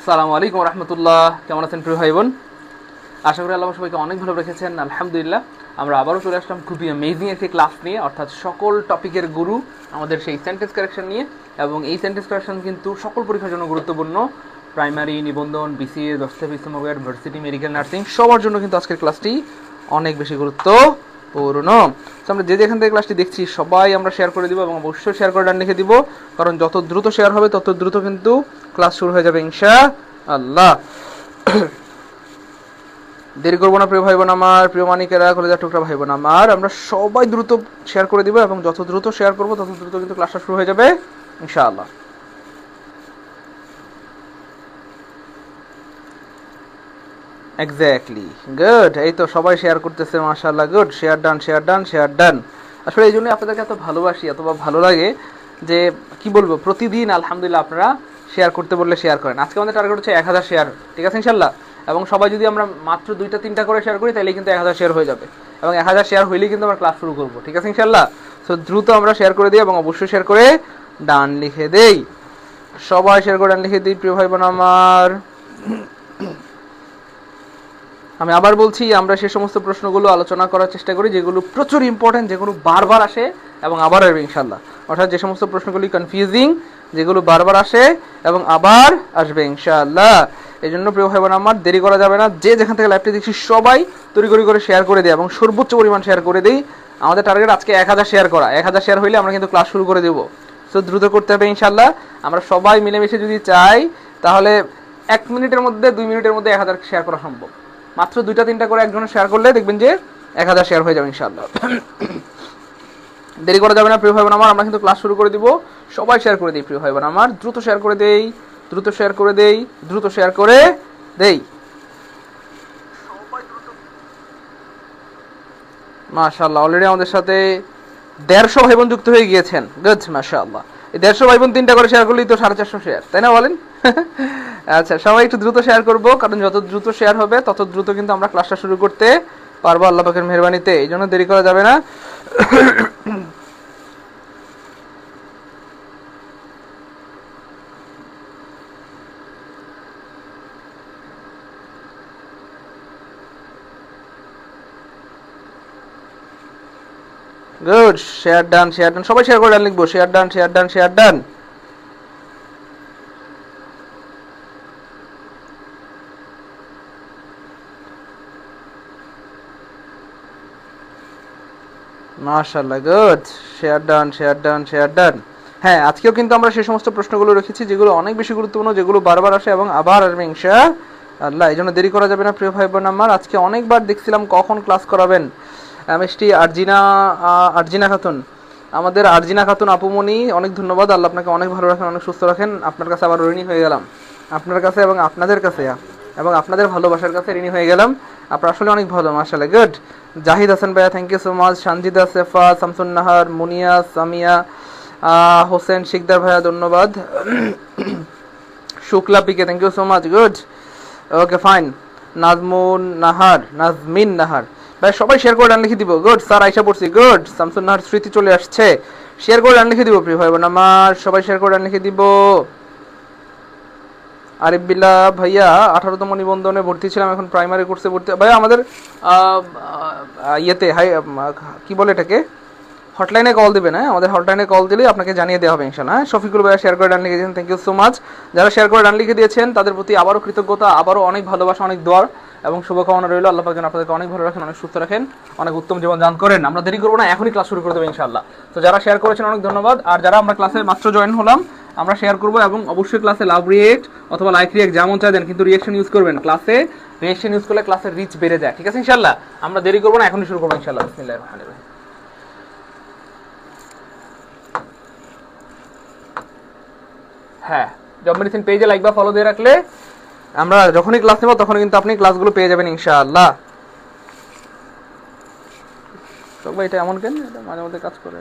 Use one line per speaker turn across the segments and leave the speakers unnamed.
আসসালামু আলাইকুম রহমতুল্লাহ। কেমন আছেন প্রিয় ভাই বোন? আশা করি আল্লাহ সবাইকে অনেক ভালো রেখেছেন। আলহামদুলিল্লাহ, আমরা আবারও চলে আসলাম খুবই অ্যামেজিং একটি ক্লাস নিয়ে, অর্থাৎ সকল টপিকের গুরু আমাদের সেই সেন্টেন্স কারেকশন নিয়ে। এবং এই সেন্টেন্স কারেকশন কিন্তু সকল পরীক্ষার জন্য গুরুত্বপূর্ণ। প্রাইমারি, নিবন্ধন, বিসিএ, দস্তাফ, ইসলামাবাদ, ভার্সিটি, মেডিকেল, নার্সিং সবার জন্য কিন্তু আজকের ক্লাসটি অনেক বেশি গুরুত্বপূর্ণ। তো আমরা যে যেখান থেকে ক্লাসটি দেখছি সবাই আমরা শেয়ার করে দিব এবং অবশ্যই শেয়ার করে ডান লিখে দিব, কারণ যত দ্রুত শেয়ার হবে তত দ্রুত কিন্তু ক্লাস শুরু হয়ে যাবে ইনশাআল্লাহ। দেরি করবো না প্রিয় ভাই বোন আমার, প্রিয় মানিকেরা, কলেজার টুকরা ভাই বোন আমার, আমরা সবাই দ্রুত শেয়ার করে দিব এবং যত দ্রুত শেয়ার করবো তত দ্রুত কিন্তু ক্লাসটা শুরু হয়ে যাবে ইনশাআল্লাহ। Exactly, good. এই তো সবাই শেয়ার করতেছে, মাশাআল্লাহ, good. Share done, share done, share ডান। আসলে এই জন্যই আপনাদেরকে এত ভালোবাসি, এত ভালো লাগে যে কি বলবো, প্রতিদিন আলহামদুলিল্লাহ আপনারা শেয়ার করতে বললে শেয়ার করেন। আজকে আমাদের টার্গেট হচ্ছে 1000 শেয়ার, ঠিক আছে ইনশাআল্লাহ। এবং সবাই যদি আমরা মাত্র 2-3টা করে শেয়ার করি তাহলে কিন্তু 1000 শেয়ার হয়ে যাবে, এবং 1000 শেয়ার হইলেই কিন্তু আমরা ক্লাস শুরু করবো, ঠিক আছে ইনশাআল্লাহ। সো দ্রুত আমরা শেয়ার করে দিই এবং অবশ্যই শেয়ার করে ডান লিখে দেই। সবাই শেয়ার করে ডান লিখে দিই প্রিয় ভাই বোন আমার। আমি আবার বলছি, আমরা সেই সমস্ত প্রশ্নগুলো আলোচনা করার চেষ্টা করি যেগুলো প্রচুর ইম্পর্টেন্ট, যেগুলো বারবার আসে এবং আবার আসবে ইনশাআল্লাহ। অর্থাৎ যে সমস্ত প্রশ্নগুলি কনফিউজিং, যেগুলো বারবার আসে এবং আবার আসবে ইনশাআল্লাহ। এই জন্য প্রিয় ভাই বোন আমার, দেরি করা যাবে না। যে যেখান থেকে লাইভটি দেখছি সবাই তড়িঘড়ি করে শেয়ার করে দেয় এবং সর্বোচ্চ পরিমাণ শেয়ার করে দেই। আমাদের টার্গেট আজকে 1000 শেয়ার করা। 1000 শেয়ার হইলে আমরা কিন্তু ক্লাস শুরু করে দেবো। সো দ্রুত করতে হবে ইনশাআল্লাহ। আমরা সবাই মিলেমিশে যদি চাই তাহলে 1 মিনিটের মধ্যে, 2 মিনিটের মধ্যে 1000 শেয়ার করা সম্ভব। মাত্র 2-3টা করে একজনের শেয়ার করলে দেখবেন যে 1000 শেয়ার হয়ে যাবে ইনশাআল্লাহ। দেরি করা যাবে না প্রিয় ভাই বোন আমার, আমরা কিন্তু ক্লাস শুরু করে দিব। সবাই শেয়ার করে দিই প্রিয় ভাই বোন আমার, দ্রুত শেয়ার করে দেই, দ্রুত শেয়ার করে দেই, দ্রুত শেয়ার করে দেই। মাশাআল্লাহ, অলরেডি আমাদের সাথে 150 ভাই বোন যুক্ত হয়ে গিয়েছেন। গুড, মাশাআল্লাহ। এই 150 ভাই বোন 3টা করে শেয়ার করলেই তো 450 শেয়ার, তাই না বলেন? আচ্ছা, সবাই একটু দ্রুত শেয়ার করবো, কারণ যত দ্রুত শেয়ার হবে তত দ্রুত কিন্তু আমরা ক্লাসটা শুরু করতে পারবো আল্লাহ পাকের মেহেরবানিতে। এই জন্য দেরি করা যাবে না। Good, share done, share done. সবাই শেয়ার করে ডান লিখবো, share done, share done, share done. মাশাআল্লাহ, good. Share done, share done, share done. হ্যাঁ, আজকেও কিন্তু আমরা সেই সমস্ত প্রশ্নগুলো রেখেছি যেগুলো অনেক বেশি গুরুত্বপূর্ণ, যেগুলো বারবার আসে এবং আবার আসবে ইনশাআল্লাহ। এই জন্য দেরি করা যাবে না প্রিয় ভাই বোন আমার। আজকে অনেকবার দেখছিলাম কখন ক্লাস করাবেন। মিষ্টি আরজিনা খাতুন, আমাদের আরজিনা খাতুন আপুমনি, অনেক ধন্যবাদ। আল্লাহ আপনাকে অনেক ভালো রাখেন, অনেক সুস্থ রাখেন। আপনার কাছে আবার ঋণী হয়ে গেলাম, আপনার কাছে এবং আপনাদের কাছে এবং আপনাদের ভালোবাসার কাছে ঋণী হয়ে গেলাম। আপনারা আসলে অনেক ভালো, মাশাআল্লাহ, গুড। জাহিদ হাসান ভাইয়া, thank you so much. Sanjida, Sefa, Shamsun Nahar, Munia, Samia, Hossain Sikdar ভাইয়া, ধন্যবাদ। Shukla PK, thank you so much, good. Okay, fine. Nazmin Nahar ভাই, সবাই শেয়ার করে ডান লিখে দিব। গুড স্যার, আইসা পড়ছি, গুড। শামসুন নাহার স্মৃতি চলে আসছে, শেয়ার করে ডান লিখে দিব প্রিয় ভাই বোন আমার, সবাই শেয়ার করে ডান লিখে দিব। আরিফ বিল্লাহ ভাইয়া, 18তম নিবন্ধনে ভর্তি ছিলাম, এখন প্রাইমারি কোর্সে ভর্তি। ভাইয়া আমাদের ইয়েতে কি বলে এটাকে, হটলাইনে কল দিবেন। হ্যাঁ, আমাদের হটলাইনে কল দিলে আপনাকে জানিয়ে দেওয়া হবে ইনশাআল্লাহ। শফিকুল ভাইয়া শেয়ার করে ডান লিখে দিয়েছেন, থ্যাংক ইউ সো মাচ। যারা শেয়ার করে ডান লিখে দিয়েছেন তাদের প্রতি আবারও কৃতজ্ঞতা, আবারও অনেক ভালোবাসা, অনেক দোয়া এবং শুভকামনা রইল। আল্লাহ পাক যেন আপনাদেরকে অনেক ভালো রাখেন, অনেক সুস্থ রাখেন, অনেক উত্তম জীবন দান করেন। আমরা দেরি করবো না, এখনই ক্লাস শুরু করে দেবো ইনশাআল্লাহ। তো যারা শেয়ার করেছেন অনেক ধন্যবাদ। আর যারা আমরা ক্লাসে মাত্র জয়েন হলাম, আমরা শেয়ার করবো এবং অবশ্যই ক্লাসে লাভ রিয়েক্ট অথবা লাইক রিয়েক্ট যেমন চাই দেন, কিন্তু রিয়েকশন ইউজ করবেন। ক্লাসে রিয়েকশন ইউজ করলে ক্লাসের রিচ বেড়ে যায়, ঠিক আছে ইনশাআল্লাহ। আমরা দেরি করবো না, এখনই শুরু করবো ইনশাআল্লাহ। বিসমিল্লাহির রহমানির রহিম। হ্যাঁ, জব মেডিসিন পেজে লাইক বা ফলো দিয়ে রাখলে আমরা যখনই ক্লাস নেব তখন কিন্তু আপনি ক্লাসগুলো পেয়ে যাবেন ইনশাআল্লাহ। তো ভাই, এটা এমন কেন, এটা মাঝে মধ্যে কাজ করে।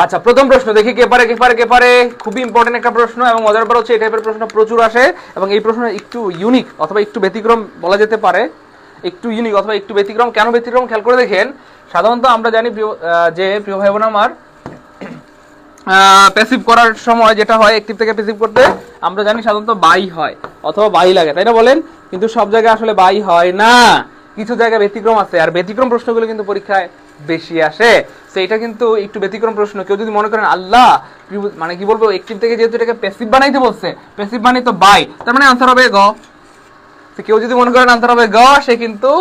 আচ্ছা, প্রথম প্রশ্ন দেখি, কে পারে। খুবই ইম্পর্টেন্ট একটা প্রশ্ন এবং মজার ব্যাপার হচ্ছে এই টাইপের প্রশ্ন প্রচুর আসে এবং এই প্রশ্ন একটু ইউনিক অথবা একটু ব্যতিক্রম বলা যেতে পারে। একটু ইউনিক অথবা একটু ব্যতিক্রম। কেন ব্যতিক্রম খেয়াল করে দেখেন, সাধারণত আমরা জানি প্রিয় ভাই বোন আমার, প্যাসিভ করার সময় যেটা হয়, অ্যাক্টিভ থেকে প্যাসিভ করতে আমরা জানি সাধারণত বাই হয় অথবা বাই লাগে, তাই না বলেন? কিন্তু সব জায়গায় আসলে বাই হয় না, কিছু জায়গায় ব্যতিক্রম আছে, আর ব্যতিক্রম প্রশ্নগুলো কিন্তু পরীক্ষায় বেশি আসে। তো এটা কিন্তু একটু ব্যতিক্রম প্রশ্ন। কেউ যদি মনে করেন আল্লাহ মানে কি বলবো, অ্যাক্টিভ থেকে যেহেতু এটাকে প্যাসিভ বানাইতে বলছে, প্যাসিভ মানে তো বাই, তার মানে আনসার হবে গ। কেউ যদি মনে করেন আনসার হবে গ, সে কিন্তু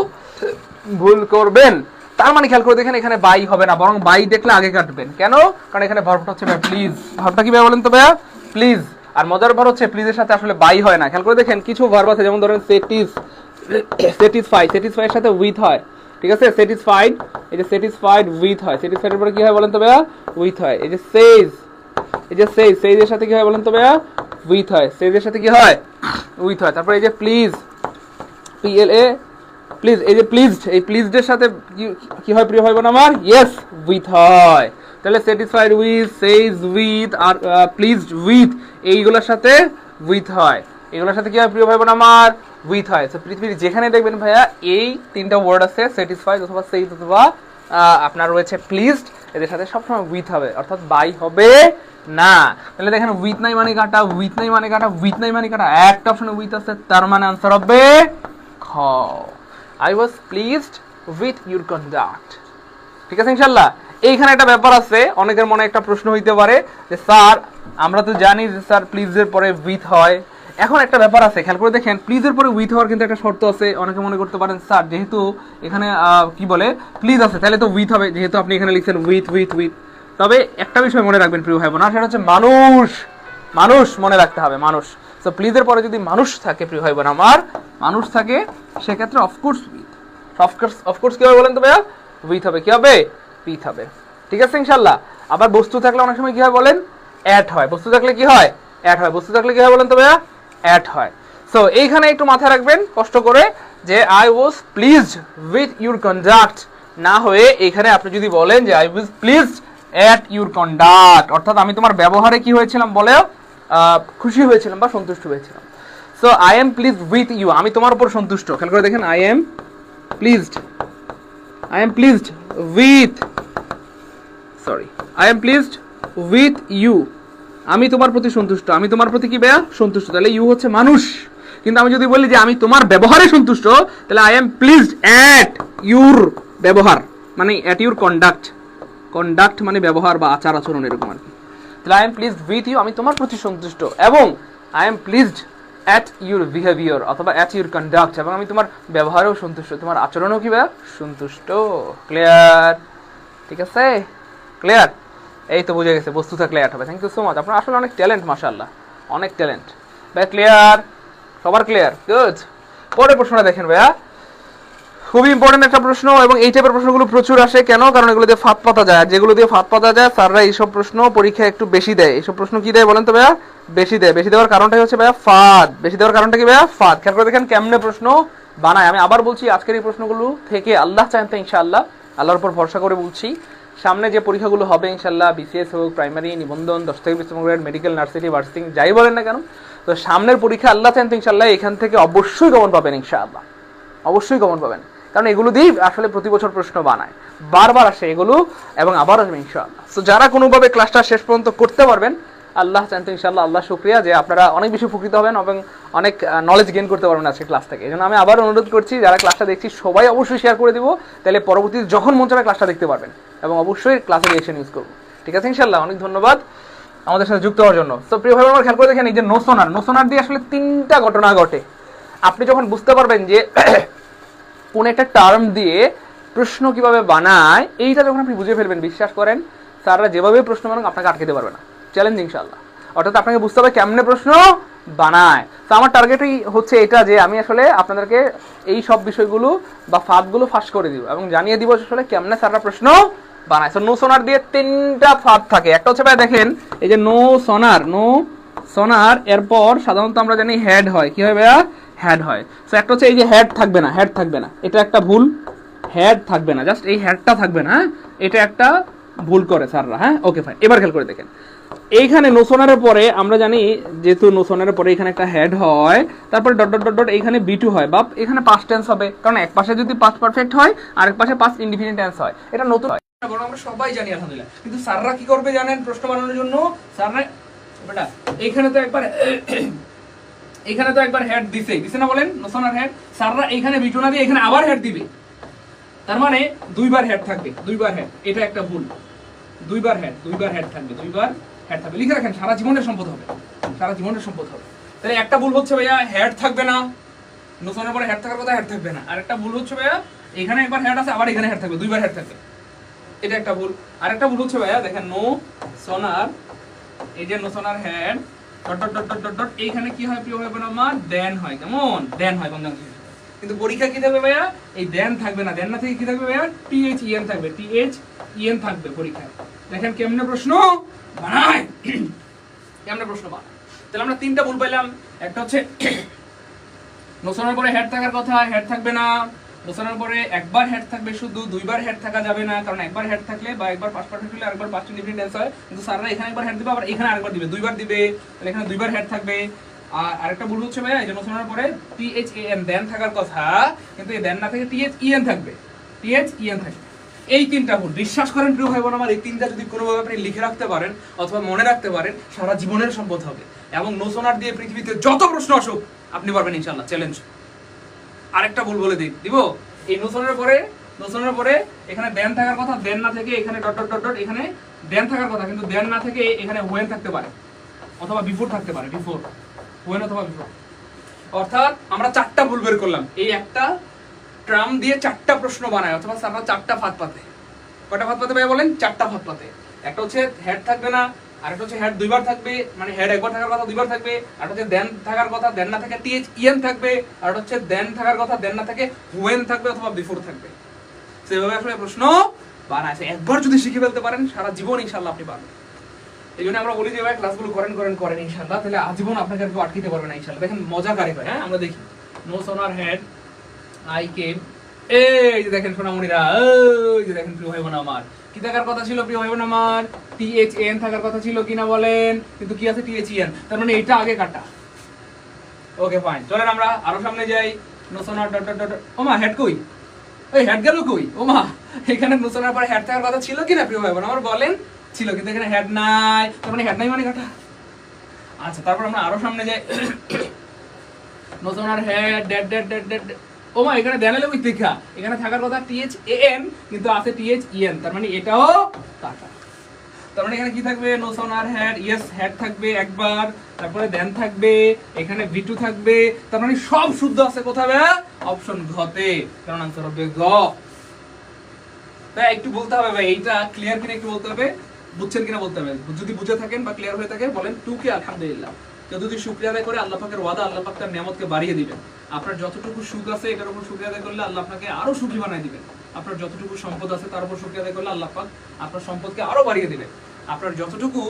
ভুল করবেন। তার মানে খেয়াল করে দেখেন, এখানে বাই হবে না, বরং বাই দেখলে আগে কাটবেন। কেন? কারণ এখানে ভার্বটা হচ্ছে প্লিজ। ভার্বটা কি ভাই বলেন তো ভাইয়া? প্লিজ। আর মজার ভার হচ্ছে প্লিজের সাথে আসলে বাই হয় না। খেয়াল করে দেখেন, কিছু ভার্ব আছে যেমন ধরেন স্যাটিসফাই, স্যাটিসফাই এর সাথে উইথ হয়, ঠিক আছে? স্যাটিসফাইড, এই যে স্যাটিসফাইড উইথ হয়, স্যাটিসফাইড এর পরে কি হয় বলেন তো ভাইয়া? উইথ হয়। এই যে সেইজ, এই যে সেইজ, সেইজ এর সাথে কি হয় বলেন তো ভাইয়া? উইথ হয়। সেইজ এর সাথে কি হয়? উইথ হয়। তারপর এই যে প্লিজ, PLA, প্লিজ, এই যে প্লিজড, এই প্লিজড এর সাথে কি হয় প্রিয় ভাই বোন আমার? ইয়েস, উইথ হয়। তাহলে স্যাটিসফাইড উইথ, সেইজ উইথ আর প্লিজড উইথ, এইগুলোর সাথে উইথ হয়। এগুলোর সাথে কি হয় প্রিয় ভাই বোন আমার? উইথ হয়। তো পৃথিবীর যেখানে দেখবেন ভাইয়া এই তিনটা ওয়ার্ড আছে, স্যাটিসফাইড অথবা সেইজ অথবা আপনার রয়েছে প্লিজড, এদের সাথে সবসময় উইথ হবে, অর্থাৎ বাই হবে না। তাহলে দেখেন, উইথ নাই মানে কাটা, উইথ নাই মানে কাটা, উইথ নাই মানে কাটা, একটা অপশনে উইথ আছে, তার মানে আনসার হবে খ। I was pleased with your conduct. ঠিক আছে ইনশাআল্লাহ। এইখানে একটা ব্যাপার আছে, অনেকের মনে একটা প্রশ্ন হইতে পারে যে স্যার আমরা তো জানি যে স্যার প্লিজ এর পরে উইথ হয়। এখন একটা ব্যাপার আছে, খেয়াল করে দেখেন, প্লিজ এর পরে উইথ হওয়ার কিন্তু একটা শর্ত আছে। অনেকে মনে করতে পারেন স্যার যেহেতু এখানে কি বলে প্লিজ আছে, তাহলে তো উইথ হবে, যেহেতু আপনি এখানে লিখছেন উইথ উইথ উইথ। তবে একটা বিষয় মনে রাখবেন প্রিয় ভাই বোন, সেটা হচ্ছে মানুষ, মানুষ মনে রাখতে হবে, মানুষ। তো প্লিজের পরে যদি মানুষ থাকে প্রিয় ভাই বোন আমার, মানুষ থাকে, সেক্ষেত্রে অফকোর্স উইথ, অফকোর্স কি হবে বলেন তো ভাইয়া? উইথ হবে। কি হবে? উইথ হবে। ঠিক আছে ইনশাআল্লাহ। আবার বস্তু থাকলে অনেক সময় কি হয় বলেন? অ্যাড হয়। বস্তু থাকলে কি হয়? অ্যাড হয়। বস্তু থাকলে কি হয় বলেন তো ভাইয়া? অ্যাড হয়। সো এইখানে একটু মাথায় রাখবেন কষ্ট করে যে I was pleased with your conduct না হয়ে এখানে আপনি যদি বলেন যে I was pleased at your conduct, অর্থাৎ আমি তোমার ব্যবহারে কি হয়েছিলাম বলে খুশি হয়েছিলাম বা সন্তুষ্ট হয়েছিলাম। So I am pleased with you, আমি তোমার উপর সন্তুষ্ট। খেয়াল করে দেখেন, I am pleased, I am pleased with, sorry, I am pleased with you, আমি তোমার প্রতি সন্তুষ্ট। আমি তোমার প্রতি কি ভাইয়া? সন্তুষ্ট। তাহলে ইউ হচ্ছে মানুষ। কিন্তু আমি যদি বলি যে আমি তোমার ব্যবহারে সন্তুষ্ট, তাহলে I am pleased at your ব্যবহার, মানে অ্যাট ইউর কন্ডাক্ট, কন্ডাক্ট মানে ব্যবহার বা আচার আচরণ, এরকম আর কি। তাহলে I am pleased with you, আমি তোমার প্রতি সন্তুষ্ট, এবং I am pleased at your behaviour অথবা অ্যাট ইউর কন্ডাক্ট, এবং আমি তোমার ব্যবহারেও সন্তুষ্ট, তোমার আচরণেও কি ভাইয়া? সন্তুষ্ট। ক্লিয়ার? ঠিক আছে, ক্লিয়ার? এই তো বুঝে গেছে, বস্তু থাকলে অ্যাড হবে। থ্যাংক ইউ সো মাচ, আপনার আসলে অনেক ট্যালেন্ট, মাশাআল্লাহ, অনেক ট্যালেন্ট ভাই। ক্লিয়ার? সবার ক্লিয়ার? গুড। পরের প্রশ্নটা দেখেন ভাইয়া, খুবই ইম্পর্টেন্ট একটা প্রশ্ন, এবং এই টাইপের প্রশ্নগুলো প্রচুর আসে। কেন? কারণ এগুলো দিয়ে ফাঁদ পাতা যায়, আর যেগুলো দিয়ে ফাঁদ পাতা যায় স্যাররা এইসব প্রশ্ন পরীক্ষায় একটু বেশি দেয়। এইসব প্রশ্ন কি দেয় বলেন তো ভাইয়া? বেশি দেয়। বেশি দেওয়ার কারণটাই হচ্ছে ভাইয়া ফাঁদ। বেশি দেওয়ার কারণটা কি ভাইয়া? ফাঁদ। খেয়াল করে দেখেন কেমনে প্রশ্ন বানায়। আমি আবার বলছি, আজকের এই প্রশ্নগুলো থেকে আল্লাহ চান তো ইনশাআল্লাহ, আল্লাহর উপর ভরসা করে বলছি, সামনে যে পরীক্ষাগুলো হবে ইনশাআল্লাহ, BCS হোক, প্রাইমারি, নিবন্ধন, 10 থেকে 20 গ্রেড, মেডিকেল, নার্সিং, ভার্সিটি, যাই বলেন না কেন, তো সামনের পরীক্ষা আল্লাহ চান তো ইনশাআল্লাহ এখান থেকে অবশ্যই কমন পাবেন ইনশাআল্লাহ, অবশ্যই কমন পাবেন। কারণ এগুলো দিয়েই আসলে প্রতি বছর প্রশ্ন বানায়, বারবার আসে এগুলো, এবং আবার আসবে ইনশাআল্লাহ। তো যারা কোনোভাবে ক্লাসটা শেষ পর্যন্ত করতে পারবেন, আল্লাহ চান তো ইনশাআল্লাহ, আল্লাহ শুকরিয়া যে আপনারা অনেক বেশি উপকৃত হবেন এবং অনেক নলেজ গেইন করতে পারবেন আজকে ক্লাস থেকে। এই জন্য আমি আবার অনুরোধ করছি, যারা ক্লাসটা দেখছি সবাই অবশ্যই শেয়ার করে দিব, তাহলে পরবর্তীতে যখন মন চাবে ক্লাসটা দেখতে পারবেন, এবং অবশ্যই ক্লাসে রিঅ্যাকশন ইউজ করবো। ঠিক আছে ইনশাআল্লাহ। অনেক ধন্যবাদ আমাদের সাথে যুক্ত হওয়ার জন্য। তো প্রিয় ভাই আমার খেয়াল করে দেখেন, এই যে নো সোনার, নো সোনার দিয়ে আসলে 3টা ঘটনা ঘটে। আপনি যখন বুঝতে পারবেন যে কোন একটা টার্ম দিয়ে প্রশ্ন কিভাবে বানায়, এইটা যখন আপনি বুঝে ফেলবেন, বিশ্বাস করেন স্যাররা যেভাবে প্রশ্ন বানান আপনাকে আটকাতে পারবে না। চ্যালেঞ্জ ইনশাআল্লাহ। অর্থাৎ আপনাকে বুঝতে হবে কেমনে প্রশ্ন বানায়। তো আমার টার্গেটই হচ্ছে এটা যে আমি আসলে আপনাদেরকে এই সব বিষয়গুলো বা ফাঁদগুলো ফাঁস করে দিব এবং জানিয়ে দিব আসলে কেমনে স্যাররা প্রশ্ন বানায়। তো নো সোনার দিয়ে 3টা ফাঁদ থাকে। একটা হচ্ছে ভাই দেখেন, এই যে নো সোনার, নো সোনার এরপর সাধারণত আমরা জানি হেড হয়। কি হয় ভাইয়া? হেড হয়। সো একটা হচ্ছে এই যে হেড থাকবে না, হেড থাকবে না, এটা একটা ভুল। হেড থাকবে না, জাস্ট এই হেডটা থাকবে না, এটা একটা ভুল করে স্যাররা। হ্যাঁ, ওকে ফাইন। এবার খেয়াল করে দেখেন, এইখানে নোসোনারের পরে আমরা জানি যেহেতু নোসোনারের পরে এখানে একটা হেড হয়, তারপরে ডট ডট ডট ডট এইখানে বি2 হয়, বা এখানে পাস্ট টেন্স হবে, কারণ এক পাশে যদি পাস্ট পারফেক্ট হয় আরেক পাশে পাস্ট ইনডিফিনিট টেন্স হয়, এটা নতুন হয়, আমরা সবাই জানি আলহামদুলিল্লাহ। কিন্তু স্যাররা কি করবে জানেন প্রশ্ন বানানোর জন্য? স্যাররা বেটা এইখানে তো একবার হেড দিছে না, বলেন নোসোনার হেড, স্যাররা এইখানে বি2 না দিয়ে এখানে আবার হেড দিবে, তার মানে দুইবার হেড থাকবে, দুইবার হেড, এটা একটা ভুল। দুইবার হেড থাকবে, লিখে রাখেন, সারা জীবনের সম্পদ হবে, সারা জীবনের সম্পদ হবে। তাহলে একটা ভুল হচ্ছে ভাইয়া হেড থাকবে না, নোসনের পরে হেড থাকার কথা, হেড থাকবে না। আর একটা ভুল হচ্ছে ভাইয়া এখানে একবার হেড আছে আবার এখানে হেড থাকবে, দুইবার হেড থাকবে, এটা একটা ভুল। আর একটা ভুল হচ্ছে ভাইয়া দেখেন নো সোনার, এই যে নোসনার head dot dot dot dot dot, এইখানে কি হয় প্রিয় ভাই বোন আমার? দেন হয়, কেমন দেন হয় বন্ধু। কিন্তু পরীক্ষা কি থাকবে ভাইয়া? এই দেন থাকবে না, দেন না থেকে কি থাকবে ভাইয়া? THEN থাকবে, THEN থাকবে পরীক্ষায়। দেখেন কেমনে প্রশ্ন বানায়, কেমনে প্রশ্ন বানায়। তাহলে আমরা তিনটা ভুল পাইলাম। একটা হচ্ছে নোসনের পরে হেড থাকার কথা, হেড থাকবে না। নোসনের পরে একবার হেড থাকবে শুধু, দুইবার হেড থাকা যাবে না, কারণ একবার হেড থাকলে বা একবার পাস্ট পারফেক্ট হলে আরেকবার পাস্ট ইনডিফিনিট টেন্স হয়। কিন্তু স্যাররা এখানে একবার হেড দিবে, আবার এখানে আরেকবার দিবে, দুইবার দিবে, তাহলে এখানে দুইবার হেড থাকবে। আর আরেকটা ভুল হচ্ছে ভাইয়া এই যে নোসনের পরে THAN দেন থাকার কথা, কিন্তু এই দেন না থেকে THEN থাকবে, THEN থাকবে। এই তিনটা ভুল, বিশ্বাস করেন প্রিয় ভাই বোন আমার, এই তিনটা যদি কোনোভাবে আপনি লিখে রাখতে পারেন অথবা মনে রাখতে পারেন, সারা জীবনের সম্পদ হবে। এবং নোসনার দিয়ে পৃথিবীতে যত প্রশ্ন আসুক আপনি পারবেন ইনশাআল্লাহ, চ্যালেঞ্জ। আরেকটা ভুল বলে দিব, এই নোসনের পরে এখানে দেন থাকার কথা, দেন না থেকে এখানে ডট ডট ডট ডট, এখানে দেন থাকার কথা, কিন্তু দেন না থেকে এখানে হোয়েন থাকতে পারে অথবা বিফোর থাকতে পারে, বিফোর, হোয়েন অথবা বিফোর। অর্থাৎ আমরা চারটা ভুল বের করলাম, এই একটা ট্রাম দিয়ে চারটা প্রশ্ন বানায়, অথবা আমরা চারটা ফাঁদ পাতে। কয়টা ফাঁদ পাতে ভাই বলেন? চারটা ফাঁদ পাতে। একটা হচ্ছে হেড থাকবে না, আরেকটা হচ্ছে হেড দুইবার থাকবে, মানে হেড একবার থাকার কথা দুইবার থাকবে, আর হচ্ছে দেন থাকার কথা, দেন না থেকে THEN থাকবে, আর হচ্ছে দেন থাকার কথা, দেন না থেকে হোয়েন থাকবে অথবা বিফোর থাকবে। সেভাবে আসলে প্রশ্ন বানাইছে, একবার যদি শিখে ফেলতে পারেন সারা জীবন ইনশাআল্লাহ আপনি পারবেন। এই জন্য আমরা বলি যে ভাই ক্লাসগুলো করেন ইনশাআল্লাহ, তাহলে আজীবন আপনাকে আর কেউ আটকাতে পারবে না ইনশাআল্লাহ। দেখেন মজা কারে হয়, হ্যাঁ আমরা দেখি no sooner head I came, এই যে দেখেন সোনামণিরা, এই যে দেখেন প্রিয় ভাই বোন আমার, কি থাকার কথা ছিল প্রিয় ভাই বোন আমার? THN থাকার কথা ছিল কিনা বলেন? কিন্তু কি আছে THEN, তার মানে এটা আগে কাটা। ওকে ফাইন, চলেন আমরা আরো সামনে যাই। নোসোনার ডট ডট ডট, ওমা হেড কই? ওই হেড গেল কই? ওমা এখানে নোসোনার পরে হেড থাকার কথা ছিল কিনা প্রিয় ভাই বোন আমার বলেন? ছিল, কিন্তু এখানে হেড নাই, তার মানে হেড নাই মানে কাটা। আচ্ছা তারপর আমরা আরো সামনে যাই। নোসোনার head dead dead dead dead, ওমা এখানে দেনালে ওই দেখা, এখানে থাকার কথা THAN কিন্তু আছে THEN, তার মানে এটাও কাটা। তার মানে এখানে কি থাকবে? নোসোনার হেড, ইয়েস হেড থাকবে একবার, তারপরে দেন থাকবে, এখানে V2 থাকবে, তার মানে সব শুদ্ধ আছে কোথায়? অপশন ঘতে, কারণ আনসার হবে গ। তাই একটু বলতে হবে ভাই এইটা ক্লিয়ার কিনা, একটু বলতে হবে, বুঝছেন কিনা বলতে হবে। যদি বুঝে থাকেন বা ক্লিয়ার হয়ে থাকে বলেন টুকে আলহামদুলিল্লাহ। কেউ যদি শুকরিয়া আদায় করে আল্লাহ পাকের ওয়াদা, আল্লাহ পাক তার নিয়ামতকে বাড়িয়ে দিবেন। আপনার যতটুকু সুখ আছে এটার উপর শুকরিয়া আদায় করলে আল্লাহ আপনাকে আরো সুখী বানায় দিবেন। আপনার যতটুকু সম্পদ আছে তার উপর শুকরিয়া আদায় করলে আল্লাহ পাক আপনার সম্পদকে আরো বাড়িয়ে দিবেন। আপনার যতটুকু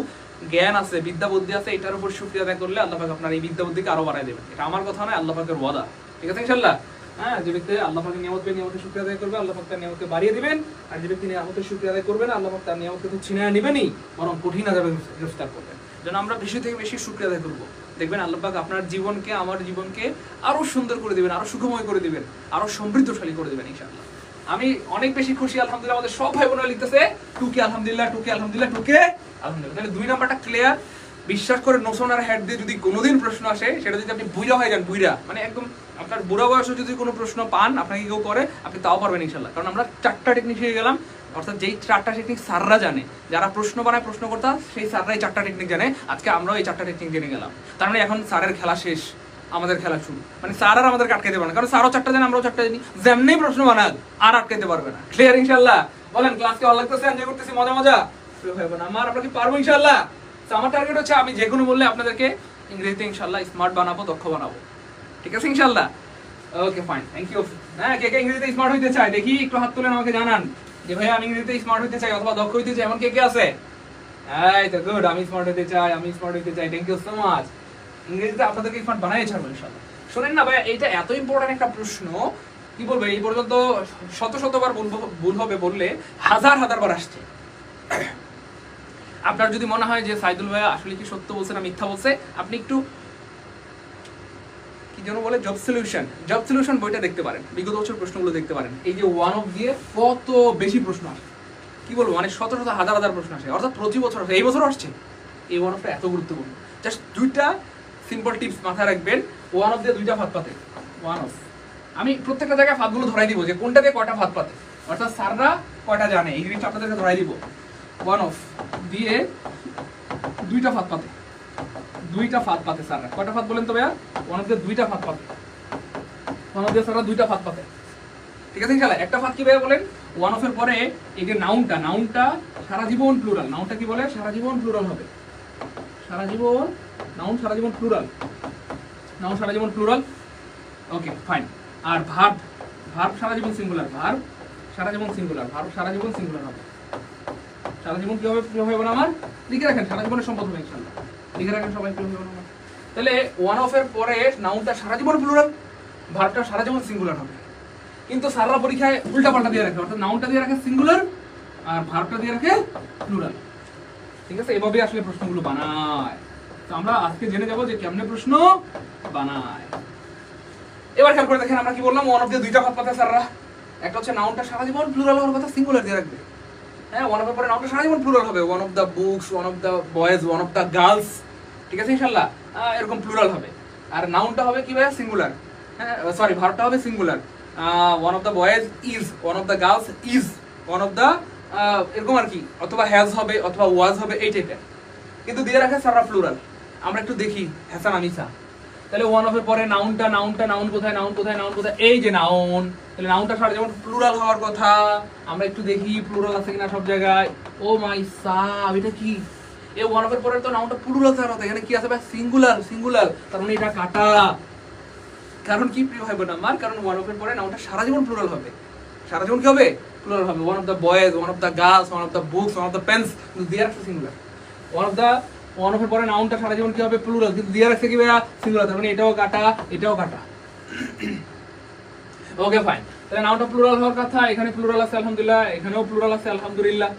জ্ঞান আছে, বিদ্যা বুদ্ধি আছে, এটার উপর শুকরিয়া আদায় করলে আল্লাহ পাক আপনার এই বিদ্যা বুদ্ধিকে আরো বাড়ায় দিবেন। এটা আমার কথা নয়, আল্লাহ পাকের ওয়াদা, ঠিক আছে ইনশাআল্লাহ। হ্যাঁ, যে ব্যক্তি আল্লাহ পাকের নিয়ামতের শুকরিয়া আদায় করবে আল্লাহ পাক তার নিয়ামতকে বাড়িয়ে দিবেন, আর যে ব্যক্তি নিয়ামতের শুকরিয়া আদায় করবে না আল্লাহ পাক তার নিয়ামতকে তো ছিনিয়ে নেবেনই, বরং কঠিন আযাবে গ্রেফতার করবেন। যেন আমরা বেশি থেকে বেশি শুকরিয়া আদায় করব। দেখবেন আল্লাহ পাক আপনার জীবনকে, আমার জীবনকে আরো সুন্দর করে দিবেন, আরো সুখময় করে দিবেন, আরো সমৃদ্ধশালী করে দিবেন ইনশাআল্লাহ। আমি অনেক বেশি খুশি আলহামদুলিল্লাহ। আমাদের সব ভাই বোনেরা লিখতেছে টুকে আলহামদুলিল্লাহ, টুকে আলহামদুলিল্লাহ, টুকে আলহামদুলিল্লাহ। তাহলে 2 নাম্বারটা ক্লিয়ার। বিশ্বাস করে নোসনার হেড দিয়ে যদি কোনোদিন প্রশ্ন আসে, সেটা যদি আপনি বুইরা হয়ে যান, বুইরা মানে একদম আপনার বুড়া বয়সে যদি কোনো প্রশ্ন পান আপনাকে কেউ করে, আপনি তাও পারবেন ইনশাআল্লাহ। কারণ আমরা 4টা টেকনিক শিখে গেলাম, অর্থাৎ যেই 4টা টেকনিক স্যাররা জানে, যারা প্রশ্ন বানায় প্রশ্নকর্তা, সেই স্যাররাই 4টা টেকনিক জানে। আজকে আমরাও এই 4টা টেকনিক জেনে গেলাম। তার মানে এখন স্যারের খেলা শেষ, আমাদের খেলা শুরু। মানে স্যার আর আমাদেরকে আটকাইতে পারে না, কারণ স্যারও 4টা জানে, আমরাও 4টা জানি। যেমনি প্রশ্ন বানাক আর আটকাইতে পারবে না। ক্লিয়ার ইনশাআল্লাহ? বলেন ক্লাসকে ভালো লাগতেছে? এনজয় করতেছি, মজা মজা আমার, আমরা কি পারবো ইনশাআল্লাহ? আমার টার্গেট হচ্ছে আমি যে কোনো বললে আপনাদেরকে ইংরেজিতে ইনশাআল্লাহ স্মার্ট বানাবো, দক্ষ বানাবো, ঠিক আছে ইনশাআল্লাহ? Okay fine, thank you. হ্যাঁ, কে কে ইংরেজিতে স্মার্ট হইতে চায় দেখি একটু হাত তুলেন, আমাকে জানান যে ভাই আমি ইংরেজিতে স্মার্ট হইতে চাই অথবা দক্ষ হইতে চাই, এমন কে কে আছে? এই তো গুড, আমি স্মার্ট হইতে চাই, আমি স্মার্ট হইতে চাই, থ্যাংক ইউ সো মাচ। ইংরেজিতে আপনাদেরকে স্মার্ট বানাই ছাড়বো ইনশাআল্লাহ। শোনেন না ভাই, এইটা এত ইম্পর্টেন্ট একটা প্রশ্ন, কি বলবো, এই পর্যন্ত শত শতবার ভুল হবে বললে হাজার বার আসছে।
আপনার যদি মনে হয় যে সাইদুল ভাইয়া আসলে কি সত্য বলছে না মিথ্যা বলছে, আপনি একটু কি যেন বলে জব সলিউশন বইটা দেখতে পারেন, বিগত বছর প্রশ্নগুলো দেখতে পারেন। এই যে ওয়ান অফ দিয়ে কত বেশি প্রশ্ন আসে, কি বলবো, মানে শত শত হাজার হাজার প্রশ্ন আসে, অর্থাৎ প্রতি বছর আসে, এই বছর আসছে। এই ওয়ান অফটা এত গুরুত্বপূর্ণ। জাস্ট দুইটা সিম্পল টিপস মাথায় রাখবেন, ওয়ান অফ দিয়ে দুইটা ফাঁদ পাতে। ওয়ান অফ, আমি প্রত্যেকটা জায়গায় ফাঁদগুলো ধরাই দিব যে কোনটা দিয়ে কয়টা ফাঁদ পাতে, অর্থাৎ স্যাররা কয়টা জানে এই জিনিসটা আপনাদেরকে ধরাই দিব। ওয়ান অফ দিয়ে দুইটা ফাঁদ পাতে, দুইটা ফাঁদ পাতে স্যাররা। কয়টা ফাঁদ বলেন তো ভাইয়া? ওয়ান অফ দিয়ে দুইটা ফাঁদ পাতে, ওয়ান অফ দিয়ে স্যাররা দুইটা ফাঁদ পাতে, ঠিক আছে ইনশাআল্লাহ। একটা ফাঁদ কি ভাইয়া বলেন? ওয়ান অফ এর পরে এই যে নাউনটা সারা জীবন প্লুরাল। নাউনটা কি বলে? সারা জীবন প্লুরাল হবে, সারা জীবন, নাউন সারা জীবন প্লুরাল, নাউন সারা জীবন প্লুরাল, ওকে ফাইন। আর ভার্ব সারা জীবন সিঙ্গুলার, ভার্ব সারা জীবন সিঙ্গুলার, ভার্ব সারা জীবন সিঙ্গুলার হবে। সারা জীবন কি হবে? প্রিয় ভাই বোন আমার লিখে রাখেন, সারা জীবনের সম্পদ হবে ইনশাআল্লাহ, লিখে রাখেন সবাই প্রিয় ভাই বোন আমার। তাহলে ওয়ান অফ এর পরে নাউনটা সারা জীবন প্লুরাল, ভার্বটা সারা জীবন সিঙ্গুলার হবে। কিন্তু সাররা পরীক্ষায় উল্টা পাল্টা দিয়ে রাখে, অর্থাৎ নাউনটা দিয়ে রাখে সিঙ্গুলার আর ভার্বটা দিয়ে রাখে প্লুরাল, ঠিক আছে? এভাবে আসলে প্রশ্নগুলো বানায়। তো আমরা আজকে জেনে যাব যে কেমনে প্রশ্ন বানায়। এবার খেয়াল করে দেখেন আমরা কি বললাম, ওয়ান অফ দিয়ে দুইটা ফাঁদ পাতে স্যাররা। একটা হচ্ছে নাউনটা সারা জীবন প্লুরাল হওয়ার কথা, সিঙ্গুলার দিয়ে রাখবে। হ্যাঁ, ওয়ান অফ এর পরে নাউনটা সারা জীবন প্লুরাল হবে, one of the books, one of the boys, one of the girls, ঠিক আছে ইনশাআল্লাহ, এরকম প্লুরাল হবে। আর নাউনটা হবে কি ভাইয়া? সিঙ্গুলার। হ্যাঁ সরি, ভার্বটা হবে singular. One of the boys is, one of the girls is, one of the এরকম আর কি, অথবা হ্যাজ হবে অথবা ওয়াজ হবে, এই টাইপের। কিন্তু দিয়ে রাখে সারা প্লুরাল। আমরা একটু দেখি হাসান আমিসা। তাহলে ওয়ান অফ এর পরে নাউন কোথায়, নাউন কোথায়? এই যে নাউন, তাহলে নাউনটা সারা যেমন প্লুরাল হওয়ার কথা। আমরা একটু দেখি প্লুরাল আছে কিনা সব জায়গায়। ও মাই সাব, এটা কি? এই ওয়ান অফ এর পরে তো নাউনটা প্লুরাল থাকার কথা, এখানে কি আছে ভাই? সিঙ্গুলার, তার মানে এটা কাটা। কারণ কি প্রিয় ভাই বোন আমার? কারণ ওয়ান অফ এর পরে নাউনটা সারা জীবন প্লুরাল হবে, সারা জীবন কি হবে? প্লুরাল হবে। One of the boys, one of the girls, one of the books, one of the pens, কিন্তু দিয়ে রাখছে সিঙ্গুলার। ওয়ান অফ এর পরে নাউনটা সারা জীবন কি হবে? প্লুরাল, কিন্তু দিয়ে রাখছে কি ভাইয়া? সিঙ্গুলার, তার মানে এটাও কাটা, এটাও কাটা। Okay fine. তাহলে নাউনটা প্লুরাল হওয়ার কথা, এখানে প্লুরাল আছে আলহামদুলিল্লাহ, এখানেও প্লুরাল আছে আলহামদুলিল্লাহ।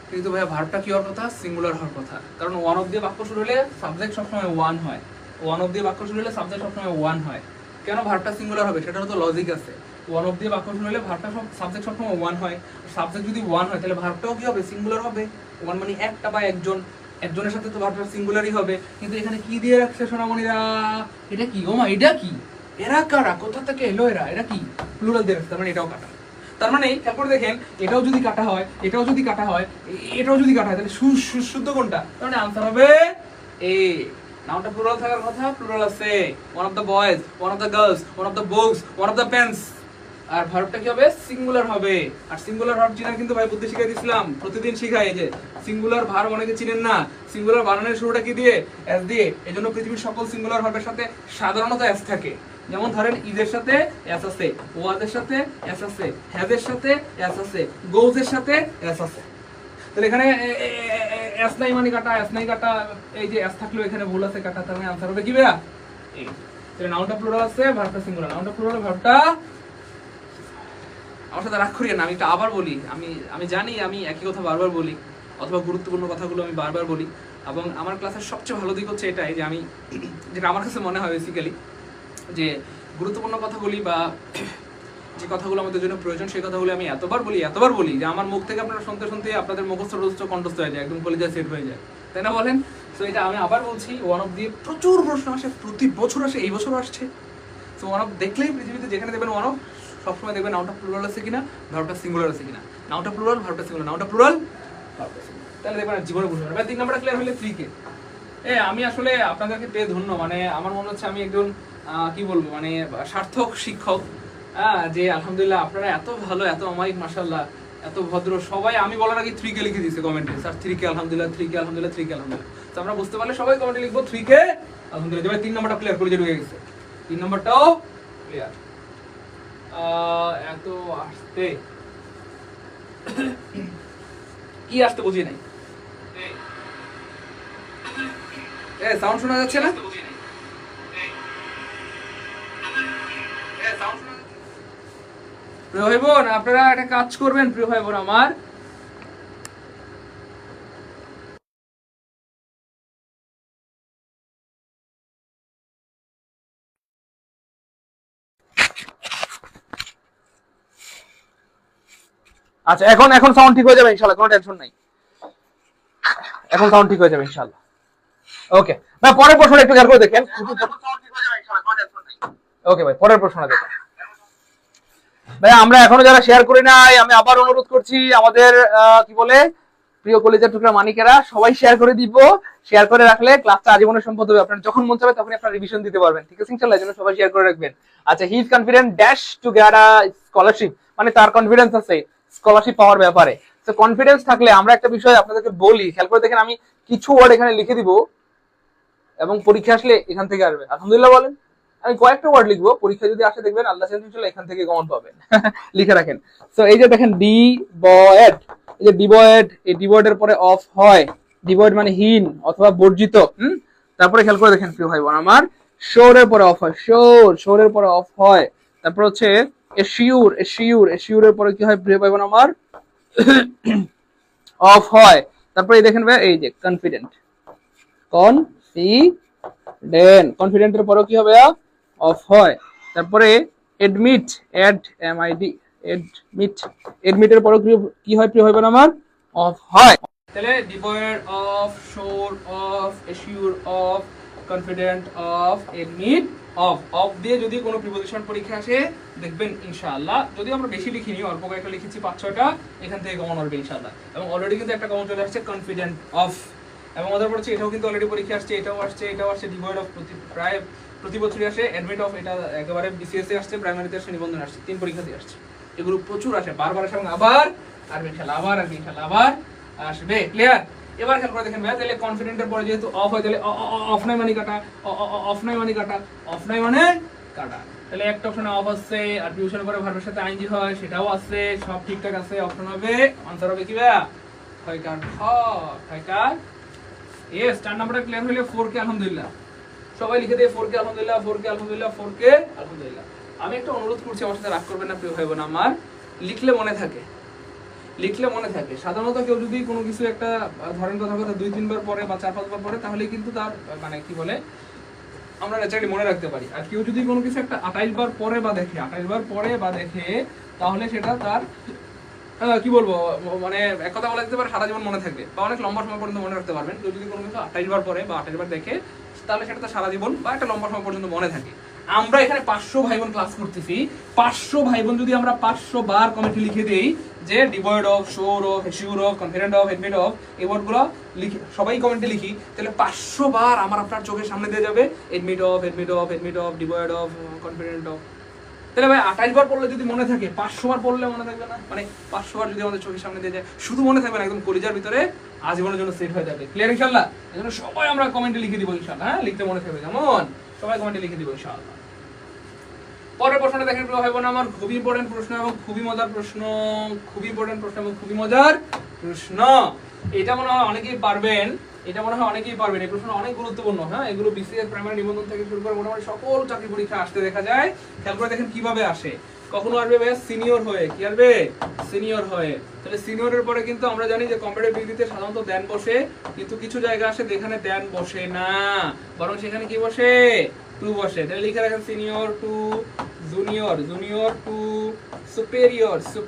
কিন্তু ভাইয়া ভার্বটা কি হওয়ার কথা? সিঙ্গুলার হওয়ার কথা। কারণ ওয়ান অফ দিয়ে বাক্য শুরু হলে সাবজেক্ট সবসময় ওয়ান হয়, ওয়ান অফ দিয়ে বাক্য শুরু হলে সাবজেক্ট সবসময় ওয়ান হয়। কেন ভার্বটা সিঙ্গুলার হবে? সেটার তো লজিক আছে। ওয়ান অফ দিয়ে বাক্য শুরু হলে ভার্বটা সাবজেক্ট সবসময় ওয়ান হয়, সাবজেক্ট যদি ওয়ান হয় তাহলে ভার্বটাও কি হবে? সিঙ্গুলার হবে। ওয়ান মানে একটা বা একজন, একজনের সাথে তো ভার্বটা সিঙ্গুলারই হবে। কিন্তু এখানে কি দিয়ে রাখছে সোনামণিরা? এটা কি? ওমা এটা কি? এরা কারা? কোথা থেকে এলো এরা? এটা কি? প্লুরাল দিয়ে রাখছে, তার মানে এটাও কাটা। তার মানে খেয়াল করে দেখেন, এটাও যদি কাটা হয়, এটাও যদি কাটা হয়, এটাও যদি কাটা হয়, তাহলে শুদ্ধ কোনটা? তার মানে আনসার হবে এ। নাউনটা প্লুরাল থাকার কথা, প্লুরাল আছে। One of the boys, one of the girls, one of the books, one of the pens. আর ভার্বটা কি হবে? সিঙ্গুলার হবে। আর সিঙ্গুলার ভার্ব চিনার কিন্তু ভাই বুদ্ধি শিখাই দিছিলাম, প্রতিদিন শিখাই। এই যে সিঙ্গুলার ভার্ব অনেকে চিনেন না। সিঙ্গুলার বানানের শুরুটা কি দিয়ে? এস দিয়ে। এজন্য পৃথিবীর সকল সিঙ্গুলার ভার্বের সাথে সাধারণত এস থাকে। যেমন ধরেন ইজের সাথে এস আছে, ওয়াজের সাথে এস আছে, হ্যাজের সাথে এস আছে, গোজের সাথে এস আছে। তাহলে এখানে এস নাই মানে কাটা, এস নাই কাটা। এই যে এস থাকলেও এখানে ভুল আছে কাটা, তার মানে আনসার হবে কি ভাইয়া? এই। তাহলে নাউনটা প্লুরাল আছে, ভার্বটা সিঙ্গুলার। নাউনটা প্লুরাল, ভার্বটা। আমার সাথে রাগ করিয়েন না, আমি এটা আবার বলি। আমি জানি আমি একই কথা বারবার বলি, অথবা গুরুত্বপূর্ণ কথাগুলো আমি বারবার বলি। এবং আমার ক্লাসের সবচেয়ে ভালো দিক হচ্ছে এটাই যে আমি, যেটা আমার কাছে মনে হয় বেসিক্যালি, যে গুরুত্বপূর্ণ কথাগুলি বা যে কথাগুলো আমাদের জন্য প্রয়োজন সেই কথাগুলো আমি এতবার বলি যে আমার মুখ থেকে আপনারা শুনতে শুনতে আপনাদের মুখস্থ কণ্ঠস্থ হয়ে যায়, একদম কলিজা সেট হয়ে যায়, তাই না বলেন? সো এটা আমি আবার বলছি, ওয়ান অফ দিয়ে প্রচুর প্রশ্ন আসে, প্রতি বছর আসে, এই বছরও আসছে। সো ওয়ান অফ দেখলেই পৃথিবীতে যেখানে দেখবেন ওয়ান অফ, সবসময় দেখবেন নাউনটা প্লুরাল আছে কিনা, ভার্বটা সিঙ্গুলার আছে কিনা। নাউনটা প্লুরাল, ভার্বটা সিঙ্গুলার, নাউনটা প্লুরাল, ভার্বটা সিঙ্গুলার, তাহলে দেখবেন জীবনে বুঝবেন। এবার 3 নাম্বারটা ক্লিয়ার হলে 3 কে। আমি আসলে আপনাদেরকে পেয়ে ধন্য, মানে আমার মনে হচ্ছে আমি একজন কি বলবো, মানে সার্থক শিক্ষক। যে আলহামদুলিল্লাহ আপনারা এত ভালো, এত অমায়িক, মাশাআল্লাহ, এত ভদ্র সবাই। আমি বলার আগে 3 কে লিখে দিয়েছে কমেন্টে, স্যার 3 কে আলহামদুলিল্লাহ, 3 কে আলহামদুলিল্লাহ, 3 কে আলহামদুলিল্লাহ। তো আমরা বুঝতে পারলে সবাই কমেন্টে লিখবো 3 কে আলহামদুলিল্লাহ। এবার 3 নাম্বারটা ক্লিয়ার করে যে ঢুকে গেছে, 3 নাম্বারটাও ক্লিয়ার। এত আসতে কি আসতে বুঝি নাই, সাউন্ড শোনা যাচ্ছে না? প্রিয় ভাই বোন, আপনারা একটা কাজ করবেন প্রিয় ভাই বোন আমার,
আচ্ছা এখন সাউন্ড ঠিক হয়ে যাবে ইনশাআল্লাহ, কোনো টেনশন নাই, এখন সাউন্ড ঠিক হয়ে যাবে ইনশাআল্লাহ। ওকে ভাই, পরের প্রশ্নটা একটু খেয়াল করে দেখেন। ওকে ভাই, পরের প্রশ্নটা দেখেন ভাই। আমরা এখনো যারা শেয়ার করি নাই, আমি আবার অনুরোধ করছি আমাদের কি বলে প্রিয় কলেজের টুকরা মানিকেরা, সবাই শেয়ার করে দিব। শেয়ার করে রাখলে ক্লাসটা আজীবনের সম্পদ হবে, আপনার যখন মন চাবে তখনই আপনারা রিভিশন দিতে পারবেন, ঠিক আছে ইনশাআল্লাহ। এজন্য সবাই শেয়ার করে রাখবেন। আচ্ছা, he is confident dash to get a scholarship, মানে তার কনফিডেন্স আছে স্কলারশিপ পাওয়ার ব্যাপারে। তো কনফিডেন্স থাকলে আমরা একটা বিষয় আপনাদেরকে বলি, খেয়াল করে দেখেন, আমি কিছু ওয়ার্ড এখানে লিখে দিব এবং পরীক্ষা আসলে এখান থেকে আসবে। আলহামদুলিল্লাহ বলেন। আমি কয়েকটা ওয়ার্ড লিখবো, পরীক্ষা যদি আসে দেখবেন আল্লাহ ইনশাআল্লাহ এখান থেকে কমন পাবেন। লিখে রাখেন। তো এই যে দেখেন ডি বয়েড, এই যে ডিবয়েড, এই ডিবয়েডের পরে অফ হয়, ডিবয়েড মানে হীন অথবা বর্জিত। তারপরে খেয়াল করে দেখেন প্রিয় ভাই বোন আমার, শোরের পরে অফ হয়, শোরের পরে অফ হয়। তারপর হচ্ছে এশিউর, এশিউরের পরে কি হয় প্রিয় ভাই বোন আমার, অফ হয়। তারপরে এই দেখেন ভাই, এই যে কনফিডেন্ট, কনফিডেন্টের পরে কি হবে, অফ হয়। তারপরে এডমিট, এডমিটের পরে কি হয় প্রিয় ভাই বোন আমার, অফ হয়। তাহলে ডিবয়েড of, sure of, assure of, confident of, admit of দিয়ে যদি কোনো প্রিপোজিশন পরীক্ষা আসে দেখবেন ইনশাআল্লাহ, যদি আমরা বেশি লিখিনি, অল্প কয়েকটা লিখেছি 5-6টা, এখান থেকে কমন হবে ইনশাআল্লাহ। এবং অলরেডি কিন্তু একটা কমন চলে আসছে কনফিডেন্ট অফ, এবং ওদের পড়ছে এটাও কিন্তু অলরেডি পরীক্ষা আসছে, এটাও আসছে। ডিভয়েড অফ প্রায় প্রতি বছরই আসে। অ্যাডমিট অফ এটা একেবারে বিসিএস এ আসছে, প্রাইমারিতে আসছে, নিবন্ধন আসছে, 3 পরীক্ষাতে আসছে। এগুলো প্রচুর আসে, বারবার আসে এবং আবার আসবে ইনশাআল্লাহ, আবার আসবে। ক্লিয়ার? এবার খেয়াল করে দেখেন ভাই, তাহলে কনফিডেন্টের পরে যেহেতু অফ হয়, তাহলে অফ নাই মানে কাটা, অফ নাই মানে কাটা। তাহলে একটা অপশনে অফ আছে, আর টিউশনের পরে ভার্বের সাথে আইনজি হয়, সেটাও আছে, সব ঠিকঠাক আছে। অপশন হবে, আনসার হবে কি ভাই, ছয়কার ছয়কার। ইয়েস, 4 নাম্বারটা ক্লিয়ার হইলে 4 কে আলহামদুলিল্লাহ। সবাই লিখে দিয়ে 4 কে আলহামদুলিল্লাহ, 4 কে আলহামদুলিল্লাহ, 4 কে আলহামদুলিল্লাহ। আমি একটা অনুরোধ করছি, আমার সাথে রাগ করবেন না প্রিয় ভাই বোন আমার, লিখলে মনে থাকে। সাধারণত কেউ যদি কোনো কিছু একটা ধরেন কথা 2-3 বার পরে বা 4-5 বার পরে, তাহলে কিন্তু তার মানে কি বলে আমরা ন্যাচারালি মনে রাখতে পারি। আর কেউ যদি কোনো কিছু একটা 28 বার পরে বা দেখে, তাহলে সেটা তার কি বলবো, মানে এক কথা বলা যেতে পারে সারা জীবন মনে থাকবে, বা অনেক লম্বা সময় পর্যন্ত মনে রাখতে পারবেন। কেউ যদি কোনো কিছু 28 বার পরে বা 28 বার দেখে, তাহলে সেটা তার সারা জীবন বা একটা লম্বা সময় পর্যন্ত মনে থাকে। আমরা এখানে 500 ভাই বোন ক্লাস করতেছি, 500 ভাই বোন যদি আমরা 500 বার কমেন্টে লিখে দেই যে devoid of, sure of, assure of, confident of, admit of, এই ওয়ার্ডগুলো লিখি, সবাই কমেন্টে লিখি, তাহলে 500 বার আমার আপনার চোখের সামনে দিয়ে যাবে admit of, devoid of, confident of. তাহলে ভাই 28 বার পড়লে যদি মনে থাকে, 500 বার পড়লে মনে থাকবে না? মানে 500 বার যদি আমাদের চোখের সামনে দিয়ে যায়, শুধু মনে থাকবে না, একদম কলিজার ভিতরে আজীবনের জন্য সেট হয়ে যাবে। ক্লিয়ার ইনশাআল্লাহ? এজন্য সবাই আমরা কমেন্টে লিখে দিব ইনশাআল্লাহ। হ্যাঁ, লিখতে মনে থাকবে কেমন? সবাই কমেন্টে লিখে দিব ইনশাআল্লাহ। পরের প্রশ্নটা দেখেন প্রিয় ভাই বোন আমার, খুবই ইম্পর্টেন্ট প্রশ্ন এবং খুবই মজার প্রশ্ন। এটা মনে হয় অনেকেই পারবেন, এই প্রশ্ন অনেক গুরুত্বপূর্ণ। হ্যাঁ, এগুলো বিসিএস প্রাইমারি নিবন্ধন থেকে শুরু করে মোটামুটি সকল চাকরি পরীক্ষা আসতে দেখা যায়। খেয়াল করে দেখেন কিভাবে আসে। কখনো আসবে ভাই সিনিয়র হয়ে, কি আসবে, সিনিয়র হয়ে। তাহলে সিনিয়রের পরে কিন্তু আমরা জানি যে কম্পারেটিভ ডিগ্রিতে সাধারণত দেন বসে, কিন্তু কিছু জায়গা আসে যেখানে দেন বসে না, বরং সেখানে কি বসে, টু বসে। তাহলে লিখে রাখেন senior to, junior to, superior to,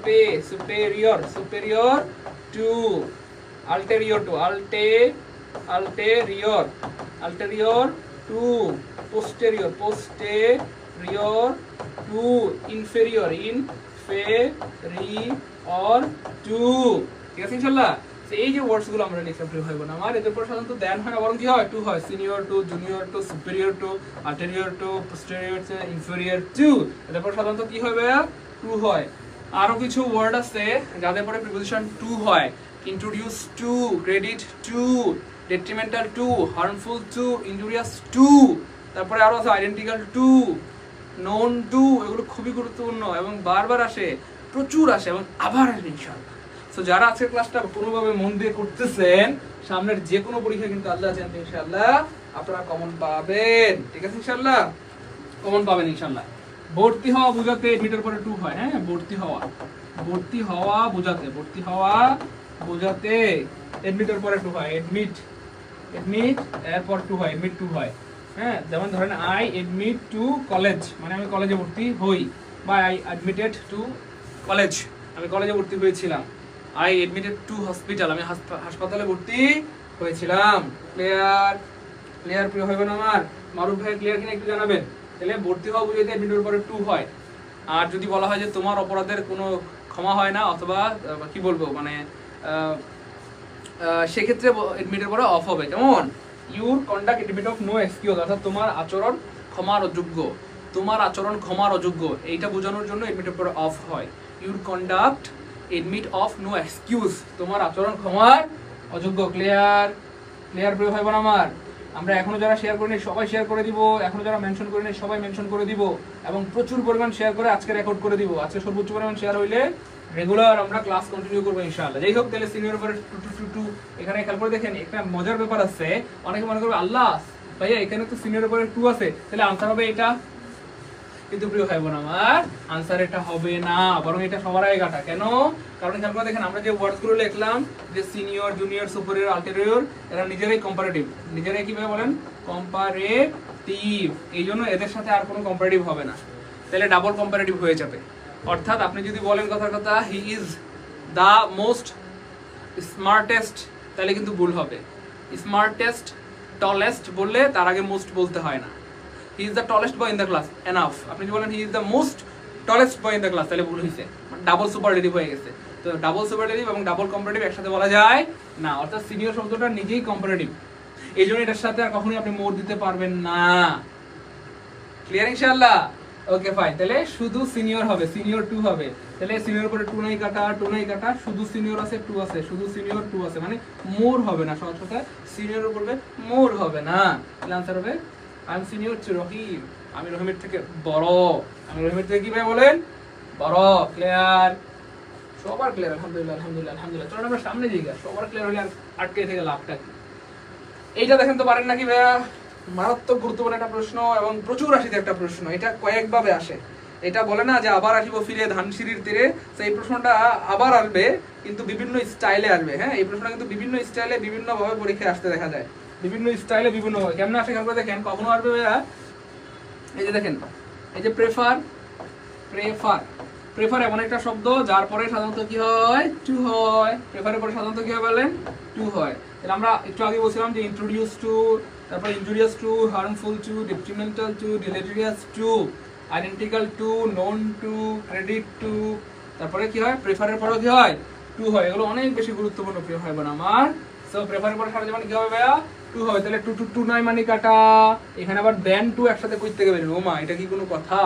ulterior to, posterior to, inferior to. ঠিক আছে ইনশাআল্লাহ? এই যে ওয়ার্ডস গুলো আমরা লিখলাম প্রিয় ভাই বোন আমার, এদের পর সাধারণত দেন হয় না, বরং কি হয়, টু হয়। Senior to, junior to, superior to, ulterior to, posterior to, inferior to. এদের পর সাধারণত কি হয় ভাইয়া, টু হয়। আরো কিছু ওয়ার্ড আছে যাদের পরে প্রিপোজিশন টু হয়। Introduce two, credit two, detrimental two, harmful two, injurious two. তারপরে আরো আছে আইডেন্টিক্যাল টু, নোন টু। এগুলো খুবই গুরুত্বপূর্ণ এবং বারবার আসে, প্রচুর আসে এবং আবার আসবে ইনশাআল্লাহ। তো যারা আজকের ক্লাসটা কোনোভাবে মন দিয়ে করতেছেন, সামনের যে কোনো পরীক্ষা কিন্তু আল্লাহ জানেন ইনশাআল্লাহ আপনারা কমন পাবেন। ঠিক আছে ইনশাআল্লাহ? কমন পাবেন ইনশাআল্লাহ। ভর্তি হওয়া বোঝাতে এডমিটের পরে টু হয়। হ্যাঁ, ভর্তি হওয়া বোঝাতে এডমিটের পরে টু হয়। এডমিট এরপর টু হয়, এডমিট টু হয়। হ্যাঁ, যেমন ধরেন আই এডমিট টু কলেজ, মানে আমি কলেজে ভর্তি হই, বা আই অ্যাডমিটেড টু কলেজ।
আমি কলেজে ভর্তি হয়েছিলাম, আই এডমিটেড টু হসপিটাল, আমি হাসপাতালে ভর্তি হয়েছিলাম। ক্লিয়ার? ক্লিয়ার প্রিয় ভাই বোন আমার? মারুফ ভাই ক্লিয়ার কিনা একটু জানাবেন। তাহলে ভর্তি হওয়া বুঝাইতে এডমিটের পরে টু হয়। আর যদি বলা হয় যে তোমার অপরাধের কোনো ক্ষমা হয় না, অথবা কি বলবো মানে সেক্ষেত্রে এডমিটের পরে অফ হবে। কেমন? Your conduct admit of no excuse, অর্থাৎ তোমার আচরণ ক্ষমার অযোগ্য, তোমার আচরণ ক্ষমার অযোগ্য, এইটা বোঝানোর জন্য এডমিটের পরে অফ হয়। Your conduct admit of no excuse, তোমার আচরণ ক্ষমার অযোগ্য। ক্লিয়ার? ক্লিয়ার প্রিয় ভাই বোন আমার? আমরা এখনো যারা শেয়ার করিনি সবাই শেয়ার করে দিব, এখনো যারা মেনশন করিনি সবাই মেনশন করে দিব, এবং প্রচুর পরিমাণ শেয়ার করে আজকে রেকর্ড করে দিব। আজকে সর্বোচ্চ পরিমাণ শেয়ার হইলে রেগুলার আমরা ক্লাস কন্টিনিউ করবো ইনশাআল্লাহ। যাই হোক, তাহলে সিনিয়র উপরে টু এখানে খেয়াল করে দেখেন, একটা মজার ব্যাপার আছে। অনেকে মনে করবে আল্লাহ ভাইয়া এখানে তো সিনিয়র উপরে টু আছে, তাহলে আনসার হবে এটা। কিন্তু প্রিয় ভাই বোন আমার, আনসার এটা হবে না, বরং এটা সবার আগে কাটা। কেন? কারণ খেয়াল করে দেখেন, আমরা যে ওয়ার্ডস গুলো লিখলাম, যে সিনিয়র, জুনিয়র, সুপিরিয়র, আল্টেরিয়র, এরা নিজেরাই কম্পারেটিভ। নিজেরাই কিভাবে বলেন? কম্পারেটিভ। এই জন্য এদের সাথে আর কোনো কম্পারেটিভ হবে না, তাহলে ডাবল কম্পারেটিভ হয়ে যাবে। অর্থাৎ আপনি যদি বলেন কথার কথা he is the most smartest, তাহলে কিন্তু ভুল হবে। স্মার্টেস্ট, টলেস্ট বললে তার আগে মোস্ট বলতে হয় না। He is the tallest boy in the class, enough. আপনি যদি বলেন he is the most tallest boy in the class, তাহলে ভুল হয়েছে, ডাবল সুপারলেটিভ হয়ে গেছে। তো ডাবল সুপারলেটিভ এবং ডাবল কম্পারেটিভ একসাথে বলা যায় না, অর্থাৎ সিনিয়র শব্দটা নিজেই কম্পারেটিভ, এই জন্য এটার সাথে আর কখনোই আপনি মোর দিতে পারবেন না। ক্লিয়ার ইনশাআল্লাহ? ওকে ফাইন, তাহলে শুধু সিনিয়র হবে, সিনিয়র টু হবে। তাহলে সিনিয়র পরে টু নাই কাটা, টু নাই কাটা, শুধু সিনিয়র আছে, টু আছে, শুধু সিনিয়র টু আছে, মানে মোর হবে না। সহজ কথা, সিনিয়র বলবে মোর হবে না। তাহলে আনসার হবে আই এম সিনিয়র টু রহিম, আমি রহিমের থেকে বড়। আমি রহিমের থেকে কি ভাই বলেন? বড়। ক্লিয়ার? সবার ক্লিয়ার? আলহামদুলিল্লাহ, আলহামদুলিল্লাহ, আলহামদুলিল্লাহ। চলুন আমরা সামনে যাই। সবার ক্লিয়ার হলে আর আটকে থেকে লাভটা কি? এইটা দেখেন তো পারেন নাকি ভাইয়া? মারাত্মক গুরুত্বপূর্ণ একটা প্রশ্ন এবং প্রচুর আসিতে একটা প্রশ্ন। এটা কয়েকভাবে আসে। এটা বলে না যে আবার আসিব ফিরে ধানসিঁড়ির তীরে, সেই প্রশ্নটা আবার আসবে, কিন্তু বিভিন্ন স্টাইলে আসবে। হ্যাঁ, এই প্রশ্নটা কিন্তু বিভিন্ন স্টাইলে বিভিন্ন ভাবে পরীক্ষায় আসতে দেখা যায়। বিভিন্ন স্টাইলে বিভিন্ন ভাবে কেমন আসে খেয়াল করে দেখেন। কখনো আসবে ভাইয়া, এই যে দেখেন, এই যে প্রেফার, প্রেফার, প্রেফার এমন একটা শব্দ যার পরে সাধারণত কি হয়? টু হয়। প্রেফারের পরে সাধারণত কি হয় বলেন? টু হয়। তাহলে আমরা একটু আগে বলছিলাম যে ইন্ট্রোডিউস টু, তারপর injurious to, harmful to, detrimental to, deleterious to, identical to, known to, credit to, তারপরে কি হয়? প্রেফারের পরেও কি হয়? টু হয়। এগুলো অনেক বেশি গুরুত্বপূর্ণ প্রিয় ভাই বোন আমার। সো প্রেফারের পরে সারা জীবন কি হবে ভাইয়া? টু হবে। তাহলে টু টু টু নাই মানে কাটা। এখানে আবার দেন টু একসাথে কইতে গেলেন, ওমা এটা কি কোনো কথা?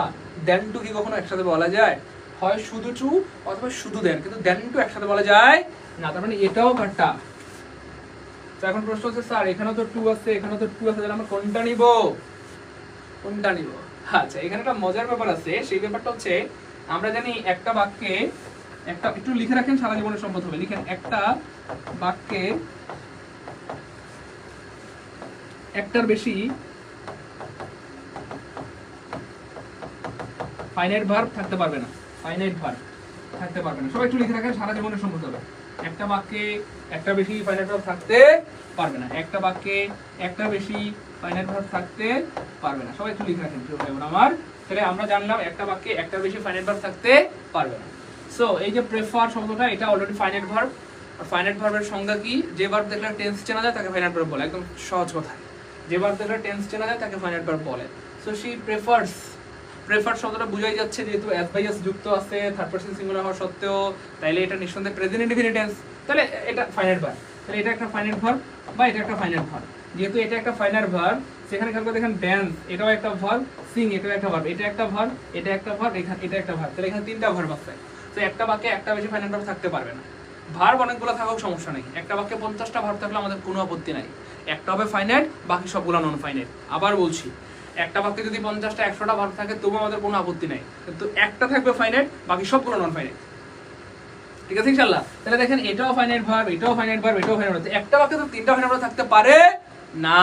দেন টু কি কখনো একসাথে বলা যায়? হয় শুধু টু অথবা শুধু দেন, কিন্তু দেন টু একসাথে বলা যায় না। তার মানে এটাও কাটা। তো এখন প্রশ্ন হচ্ছে স্যার এখানেও তো টু আছে, এখানেও তো টু আছে, তাহলে আমরা কোনটা নিব? কোনটা নিব? আচ্ছা, এখানে একটা মজার ব্যাপার আছে। সেই ব্যাপারটা হচ্ছে, আমরা জানি একটা বাক্যে একটা, একটু লিখে রাখেন, সারা জীবনে সম্পদ হবে। লিখেন, একটা বাক্যে একটার বেশি ফাইনাইট ভার্ব থাকতে পারবে না। ফাইনাইট ভার্ব থাকতে পারবে না। সবাই একটু লিখে রাখেন, সারা জীবনে সম্পদ হবে। একটা বাক্যে একটা বেশি ফাইনাইট ভার্ব থাকতে পারবে না। একটা বাক্যে একটা বেশি ফাইনাইট ভার্ব থাকতে পারবে না। সবাই একটু লিখে রাখেন প্রিয় ভাই বোন আমার। তাহলে আমরা জানলাম একটা বাক্যে একটা বেশি ফাইনাইট ভার্ব থাকতে পারবে না। সো এই যে প্রেফার শব্দটা, এটা অলরেডি ফাইনাইট ভার্ব। আর ফাইনাইট ভার্বের সংজ্ঞা কি? যে ভার্ব দেখলে টেন্স চেনা যায় তাকে ফাইনাইট ভার্ব বলে। একদম সহজ কথা, যে ভার্ব দেখলে টেন্স চেনা যায় তাকে ফাইনাইট ভার্ব বলে। সো শি প্রেফারস, প্রেফার শব্দটা বুঝাই যাচ্ছে যেহেতু এস বাই এস যুক্ত আছে থার্ড পারসন সিঙ্গুলার হওয়া সত্ত্বেও, তাইলে এটা নিঃসন্দেহে প্রেজেন্ট ইনডিফিনিট টেন্স। তাহলে এটা ফাইনাইট ভার্ব, তাহলে এটা একটা ফাইনাইট ভার্ব বা এটা একটা ফাইনাইট ভার্ব। যেহেতু এটা একটা ফাইনাইট ভার্ব, সেখানে খেয়াল করে দেখেন ড্যান্স এটাও একটা ভার্ব, সিং এটাও একটা ভার্ব, এটা একটা ভার্ব, এটা একটা ভার্ব, এটা একটা ভার্ব। তাহলে এখানে তিনটা ভার্ব আছে। তো একটা বাক্যে একটা বেশি ফাইনাইট ভার্ব থাকতে পারবে না। ভার্ব অনেকগুলো থাকাও সমস্যা নেই। একটা বাক্যে 50টা ভার্ব থাকলে আমাদের কোনো আপত্তি নাই। একটা হবে ফাইনাইট, বাকি সবগুলো নন ফাইনাইট। আবার বলছি, একটা বাক্যে যদি 50টা 100টা ভার্ব থাকে তবু আমাদের কোনো আপত্তি নাই, কিন্তু একটা থাকবে ফাইনাইট, বাকি সবগুলো নন ফাইনাইট। ঠিক আছে ইনশাআল্লাহ? তাহলে দেখেন এটাও ফাইনাইট ভার্ব, এটাও ফাইনাইট ভার্ব, এটাও ফাইনাইট ভার্ব। একটা বাক্যে তো তিনটা ফাইনাইট ভার্ব থাকতে পারে না।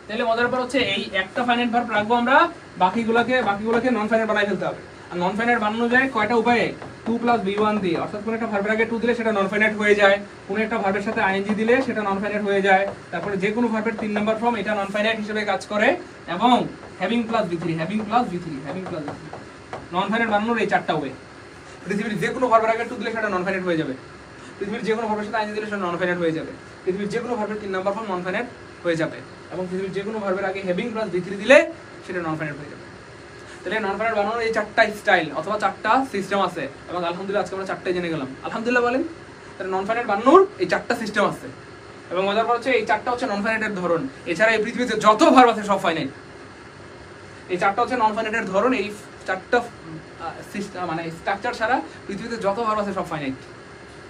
তাহলে মজার ব্যাপার হচ্ছে এই একটা ফাইনাইট ভার্ব রাখবো আমরা, বাকিগুলোকে নন ফাইনাইট বানাই ফেলতে হবে। আর নন ফাইনাইট বানানো যায় কয়টা উপায়ে? 2 + B1 দিয়ে। অর্থাৎ কোন একটা ভার্বের আগে টু দিলে সেটা নন ফাইনাইট হয়ে যায়, কোন একটা ভার্বের সাথে আইএনজি দিলে সেটা নন ফাইনাইট হয়ে যায়। তারপরে যে কোনো ভার্বের 3 নাম্বার ফর্ম এটা নন ফাইনাইট হিসেবে কাজ করে। এবং having plus V3, having plus V3, having plus V3 non finite বানানোর এই চারটা ওয়ে। পৃথিবীর যে কোনো ভার্বের আগে টু দিলে সেটা নন ফাইনাইট হয়ে যাবে, পৃথিবীর যে কোনো ভার্বের সাথে আইএনজি দিলে সেটা নন ফাইনাইট হয়ে যাবে, পৃথিবীর যে কোনো ভার্বের 3 নাম্বার ফর্ম নন ফাইনাইট হয়ে যাবে, এবং পৃথিবীর যে কোনো ভার্বের আগে হ্যাভিং প্লাস V3 দিলে সেটা নন ফাইনাইট হয়ে যাবে। তাহলে নন ফাইনাইট বানানোর এই 4টা স্টাইল অথবা 4টা সিস্টেম আছে, এবং আলহামদুলিল্লাহ আজকে আমরা 4টাই জেনে গেলাম। আলহামদুলিল্লাহ বলেন। তাহলে নন ফাইনাইট বানানোর এই 4টা সিস্টেম আছে, এবং মজার কথা হচ্ছে এই 4টা হচ্ছে নন ফাইনাইটের ধরন। এছাড়া এই পৃথিবীতে যত ভার্ব আছে সব ফাইনাইট। এই 4টা হচ্ছে নন ফাইনাইটের ধরন। এই 4টা সিস্টেম মানে স্ট্রাকচার ছাড়া পৃথিবীতে যত ভার্ব আছে সব ফাইনাইট।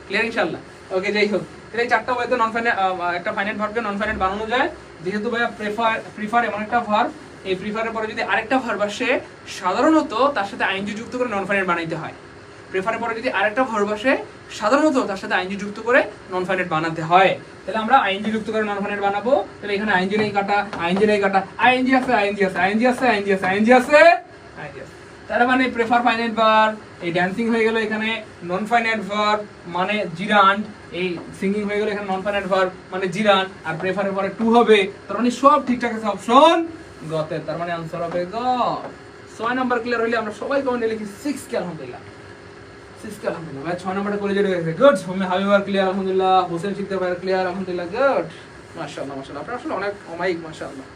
ক্লিয়ার ইনশাআল্লাহ? ওকে, যাই হোক, তাহলে এই 4টা ওয়েতে নন ফাইনাইট একটা ফাইনাইট ভার্বকে নন ফাইনাইট বানানো যায়। যেহেতু ভাইয়া প্রেফার এমন একটা ভার্ব, এই প্রিফারের পরে যদি আরেকটা ভার্ব আসে সাধারণত তার সাথে আইএনজি যুক্ত করে নন ফাইনাইট বানাইতে হয়। প্রেফারের পরে যদি আরেকটা ভার্ব আসে সাধারণত তার সাথে আইএনজি যুক্ত করে নন ফাইনাইট বানাতে হয়। তাহলে আমরা আইএনজি যুক্ত করে নন ফাইনাইট বানাবো। তাহলে এখানে আইএনজি নেই কাটা, আইএনজি নেই কাটা, আইএনজি আছে, আইএনজি আছে, আইএনজি আছে, আইএনজি আছে, আইএনজি আছে, আইএনজি আছে। তার মানে প্রেফার ফাইনাইট ভার্ব, এই ড্যান্সিং হয়ে গেল এখানে নন ফাইনাইট ভার্ব মানে জিরান্ড, এই সিঙ্গিং হয়ে গেল এখানে নন ফাইনাইট ভার্ব মানে জিরান্ড, আর প্রেফারের পরে টু হবে। তার মানে সব ঠিকঠাক আছে, অপশন গতে। তার মানে आंसर হবে গ। 6 নাম্বার ক্লিয়ার হইলে আমরা সবাই কমেন্টে লিখি 6 কে আলহামদুলিল্লাহ, 6 কে আলহামদুলিল্লাহ। ভাই 6 নাম্বারটা কলেজে রয়ে গেছে, গুড। হোমে হাবিবার ক্লিয়ার আলহামদুলিল্লাহ, হোসেন শিকদার ভাই ক্লিয়ার আলহামদুলিল্লাহ, গুড। মাশাআল্লাহ মাশাআল্লাহ, আপনারা আসলে অনেক অমায়িক মাশাআল্লাহ।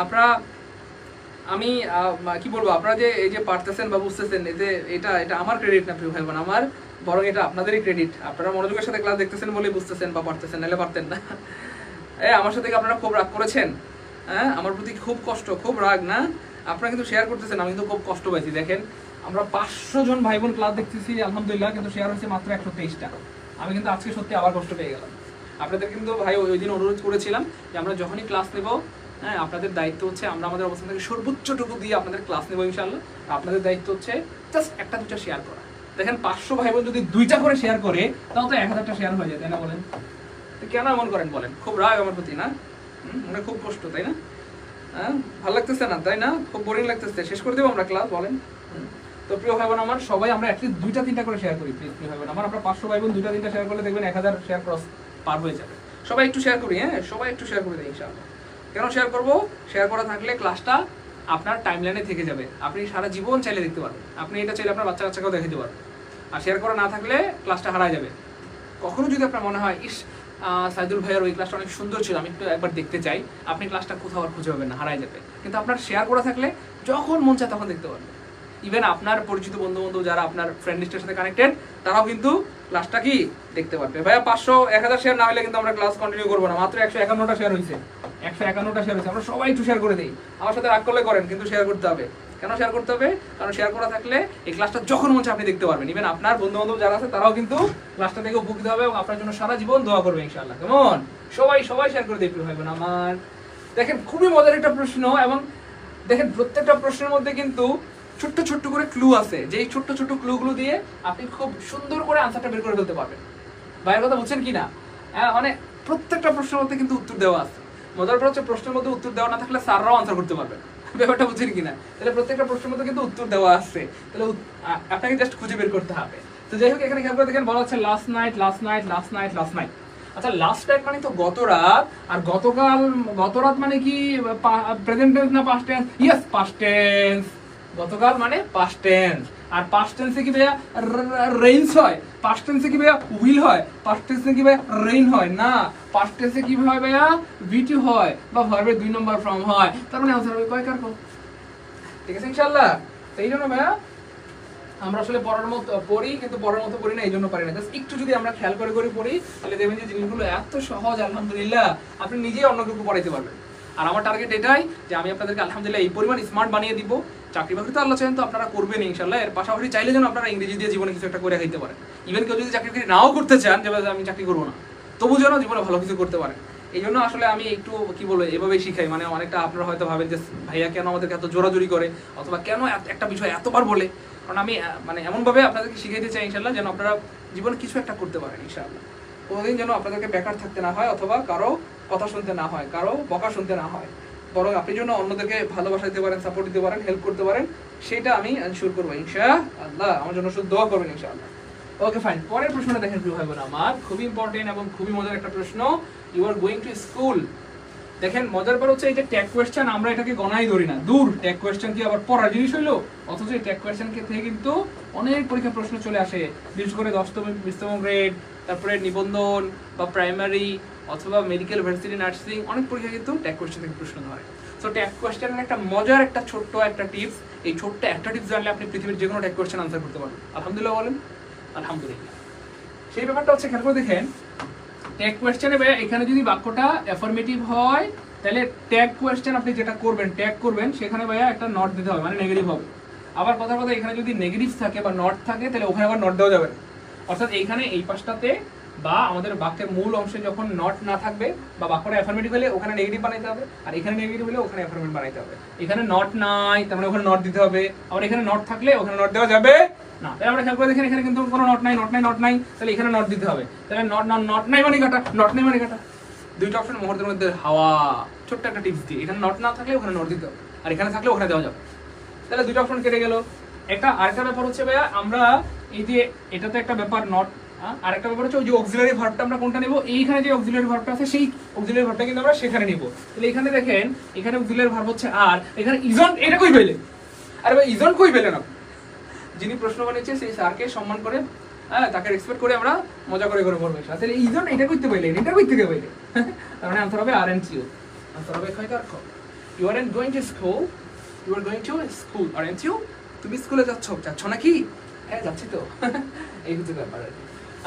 আপনারা আমি কি বলবো, আপনারা যে এই যে পারতেছেন বা বুঝতেছেন, এতে এটা আমার ক্রেডিট না প্রিয় ভাই বোন, আমার বরং এটা আপনাদেরই ক্রেডিট। আপনারা মনোযোগের সাথে ক্লাস দেখতেছেন বলেই বুঝতেছেন বা পারতেছেন, নাহলে পারতেন না। আমার সাথে কি আপনারা খুব রাগ করেছেন? হ্যাঁ, আমার প্রতি খুব কষ্ট, খুব রাগ না? আপনারা কিন্তু শেয়ার করতেছেন, আমি কিন্তু খুব কষ্ট পাইছি। দেখেন আমরা 500 জন ভাই বোন ক্লাস দেখতেছি আলহামদুলিল্লাহ, কিন্তু শেয়ার হয়েছে মাত্র 123টা। আমি কিন্তু আজকে সত্যি আবার কষ্ট পেয়ে গেলাম। আপনাদের কিন্তু ভাই ওই দিন অনুরোধ করেছিলাম যে আমরা যখনই ক্লাস নেব, হ্যাঁ, আপনাদের দায়িত্ব হচ্ছে আমরা আমাদের অবস্থান থেকে সর্বোচ্চটুকু দিয়ে আপনাদের ক্লাস নেব ইনশাআল্লাহ। আপনাদের দায়িত্ব হচ্ছে জাস্ট একটা দুটো শেয়ার করা। দেখেন 500 ভাই বোন যদি 2টা করে শেয়ার করে তাও তো 1000টা শেয়ার হয়ে যায়, তাই না? বলেন তো কেন এমন করেন বলেন? খুব রাগ আমার প্রতি না? মনে খুব কষ্ট, তাই না? হ্যাঁ, ভালো লাগতেছে না, তাই না? খুব বোরিং লাগতেছে। শেষ করে দেবো আমরা ক্লাস, বলেন? তো প্রিয় ভাই বোন আমার, সবাই আমরা অ্যাটলিস্ট 2টা 3টা করে শেয়ার করি প্লিজ। প্রিয় ভাই বোন আমার, আমরা 500 ভাই বোন 2টা 3টা শেয়ার করলে দেখবেন 1000 শেয়ার ক্রস পার হয়ে যাবে। সবাই একটু শেয়ার করি, হ্যাঁ, সবাই একটু শেয়ার করে দিই ইনশাআল্লাহ। কেন শেয়ার করব? শেয়ার করা থাকলে ক্লাসটা আপনার টাইমলাইনে থেকে যাবে, আপনি সারা জীবন চাইলে দেখতে পারবেন। আপনি এটা চাইলে আপনার বাচ্চা কাচ্চাকেও দেখাতে পারবেন। আর শেয়ার করা না থাকলে ক্লাসটা হারায় যাবে। কখনো যদি আপনার মনে হয় ইস সাইদুল ভাইয়ের ওই ক্লাসটা অনেক সুন্দর ছিল, আমি একটু একবার দেখতে চাই, আপনি ক্লাসটা কোথাও আর খুঁজে পাবেন না, হারায় যাবে। কিন্তু আপনার শেয়ার করা থাকলে যখন মন চায় তখন দেখতে পারবেন। ইভেন আপনার পরিচিত বন্ধু বান্ধব যারা আপনার ফ্রেন্ড লিস্টের সাথে কানেক্টেড, তারাও কিন্তু ক্লাসটা কি দেখতে পারবে। ভাইয়া 500 1000 শেয়ার না হলে কিন্তু আমরা ক্লাস কন্টিনিউ করবো না। মাত্র 151টা শেয়ার হয়েছে, 151টা শেয়ার হয়েছে। আমরা সবাই একটু শেয়ার করে দিই। আমার সাথে রাগ করলে করেন, কিন্তু শেয়ার করতে হবে। কেন শেয়ার করতে হবে? কারণ শেয়ার করা থাকলে এই ক্লাসটা যখন মন চায় আপনি দেখতে পারবেন। ইভেন আপনার বন্ধু বান্ধব যারা আছে তারাও কিন্তু ক্লাসটা থেকে উপকৃত হবে এবং আপনার জন্য সারা জীবন দোয়া করবে ইনশাআল্লাহ। কেমন? সবাই শেয়ার করে দিই প্রিয় ভাই বোন আমার। দেখেন খুবই মজার একটা প্রশ্ন, এবং দেখেন প্রত্যেকটা প্রশ্নের মধ্যে কিন্তু ছোট্ট ছোট্ট করে ক্লু আছে, যে এই ছোট্ট ছোট্ট ক্লুগুলো দিয়ে আপনি খুব সুন্দর করে আনসারটা বের করে ফেলতে পারবেন। ভাইয়ের কথা বুঝছেন কি না? মানে প্রত্যেকটা প্রশ্নের মধ্যে কিন্তু উত্তর দেওয়া আছে। মজার ব্যাপার হচ্ছে প্রশ্নের মধ্যে উত্তর দেওয়া না থাকলে স্যাররাও আনসার করতে পারবেন। ব্যাপারটা বুঝছেন কিনা? তাহলে প্রত্যেকটা প্রশ্নের মধ্যে কিন্তু উত্তর দেওয়া আছে, তাহলে আপনাকে জাস্ট খুঁজে বের করতে হবে। তো যাই হোক, এখানে খেয়াল করে দেখেন বলা হচ্ছে লাস্ট নাইট। আচ্ছা, লাস্ট নাইট মানে তো গত রাত, আর গত রাত মানে কি প্রেজেন্ট টেন্স না past tense? Yes, past tense. গতকাল মানে পাস্ট টেন্স। আর পাস্ট টেন্সে কি ভাইয়া রেইনস হয়? পাস্ট টেন্সে কি ভাইয়া উইল হয়? পাস্ট টেন্সে কি ভাইয়া রেইন হয়? না, পাস্ট টেন্সে কি হয় ভাইয়া? ভিটি হয় বা ভার্বের 2 নম্বর ফর্ম হয়। তার মানে आंसर হবে কয় কার কো? ঠিক আছে ইনশাআল্লাহ। তো এই জন্য ভাইয়া আমরা আসলে পড়ার মতো পড়ি, কিন্তু পড়ার মতো পড়ি না, এই জন্য পারি না। জাস্ট একটু যদি আমরা খেয়াল করে পড়ি তাহলে দেখবেন যে জিনিসগুলো এত সহজ আলহামদুলিল্লাহ, আপনি নিজেই অন্য কেউ পড়াইতে পারবেন। আর আমার টার্গেট এটাই যে আমি আপনাদেরকে আলহামদুলিল্লাহ এই পরিমাণ স্মার্ট বানিয়ে দিব। চাকরি বাকরি তো আল্লাহ চাইেন তো আপনারা করবেন ইনশাআল্লাহ। এর পাশাপাশি চাইলে যেন আপনারা ইংরেজি দিয়ে জীবনে কিছু একটা করে খাইতে পারেন। ইভেন কেউ যদি চাকরি নাও করতে চান, যে আমি চাকরি করবো না, তবু যেন জীবনে ভালো কিছু করতে পারেন। এই জন্য আসলে আমি একটু কি বলবো এভাবেই শিখাই। মানে অনেকটা আপনারা হয়তো ভাবেন যে ভাইয়া কেন আমাদেরকে এত জোরাজুরি করে, অথবা কেন একটা বিষয় এতবার বলে। কারণ আমি মানে এমনভাবে আপনাদেরকে শিখাইতে চাই ইনশাআল্লাহ যেন আপনারা জীবনে কিছু একটা করতে পারেন ইনশাআল্লাহ। কোনোদিন যেন আপনাদেরকে বেকার থাকতে না হয়, অথবা কারো কথা শুনতে না হয়, কারো বকা শুনতে না হয়, বরং আপনি যেন অন্যদেরকে ভালোবাসা দিতে পারেন, সাপোর্ট দিতে পারেন, হেল্প করতে পারেন, সেটা আমি এনশিওর করবো ইনশাআল্লাহ। আমার জন্য শুধু দোয়া করবেন ইনশাআল্লাহ। ওকে ফাইন, পরের প্রশ্নটা দেখেন প্রিয় ভাই বোন আমার, খুবই ইম্পর্টেন্ট এবং খুবই মজার একটা প্রশ্ন। You are going to school, দেখেন মজার ব্যাপার হচ্ছে এই যে ট্যাগ কোয়েশ্চেন আমরা এটাকে গণাই ধরি না, দূর ট্যাগ কোয়েশ্চেন কি আবার পড়ার জিনিস হইলো, অথচ এই ট্যাগ কোয়েশ্চেন থেকে কিন্তু অনেক পরীক্ষা প্রশ্ন চলে আসে, বিশেষ করে 10তম 20তম গ্রেড, তারপরে নিবন্ধন বা প্রাইমারি অথবা মেডিকেল ভার্সিটি নার্সিং, অনেক পরীক্ষা কিন্তু ট্যাগ কোয়েশ্চেন থেকে প্রশ্ন ধরে। সো ট্যাগ কোয়েশ্চেনের একটা মজার একটা ছোট্ট একটা টিপস, এই ছোট্ট একটা টিপস জানলে আপনি পৃথিবীর যে কোনো ট্যাগ কোয়েশ্চেন আনসার করতে পারবেন। আলহামদুলিল্লাহ বলেন আলহামদুলিল্লাহ। সেই ব্যাপারটা হচ্ছে খেয়াল করে দেখেন, ট্যাগ কোয়েশ্চেনে এখানে যদি বাক্যটা অ্যাফার্মেটিভ হয় তাহলে ট্যাগ কোয়েশ্চেন আপনি যেটা করবেন ট্যাগ করবেন সেখানে ভাইয়া একটা নট দিতে হবে, মানে নেগেটিভ হবে। আবার কথা এখানে যদি নেগেটিভ থাকে বা নট থাকে তাহলে ওখানে আবার নট দেওয়া যাবে না। অর্থাৎ এইখানে এই পাশটাতে বা আমাদের বাক্যের মূল অংশে যখন নট না থাকবে বা বাক্যটা অ্যাফার্মেটিভ হলে ওখানে নেগেটিভ বানাইতে হবে, আর এখানে নেগেটিভ হলে ওখানে অ্যাফার্মেটিভ বানাইতে হবে। এখানে নট নাই তার মানে ওখানে নট দিতে হবে, আবার এখানে নট থাকলে ওখানে নট দেওয়া যাবে না। তাহলে আমরা খেয়াল করে দেখেন এখানে কিন্তু কোনো নট নাই, তাহলে এখানে নট দিতে হবে। তাহলে নট নাই মানে কাটা, নট নাই মানে কাটা। দুইটা অপশন মুহূর্তের মধ্যে হাওয়া। ছোট্ট একটা টিপস দিই, এখানে নট না থাকলে ওখানে নট দিতে হবে, আর এখানে থাকলে ওখানে দেওয়া যাবে। তাহলে দুইটা অপশন কেটে গেল। আরেকটা ব্যাপার হচ্ছে ভাইয়া, আমরা এই যে এটা তো একটা ব্যাপার নট, আরেকটা ব্যাপার হচ্ছে ওই যে অক্সিলারি ভার্বটা আমরা কোনটা নেব, এইখানে যে অক্সিলারি ভার্বটা আছে সেই অক্সিলারি ভার্বটা কিন্তু আমরা সেখানে নিব। তাহলে এখানে দেখেন এখানে অক্সিলারি ভার্ব হচ্ছে আর, এখানে ইজন, এটা কই পেলেন? আরে ভাই ইজন কই পেলেন আপনি? যিনি প্রশ্ন বানিয়েছে সেই স্যারকে সম্মান করে, তাকে রেসপেক্ট করে আমরা মজা করে করে বলবো। তাহলে ইজন এটা করতে পাইলেন, এটা কই থেকে পাইলেন? তার মানে আনসার হবে আর এন্ড ইউ, আনসার হবে খাই তার খ। You are going to school, you are going to school আর এন্ড ইউ, তুমি স্কুলে যাচ্ছ নাকি? হ্যাঁ যাচ্ছি তো। এই হচ্ছে ব্যাপার।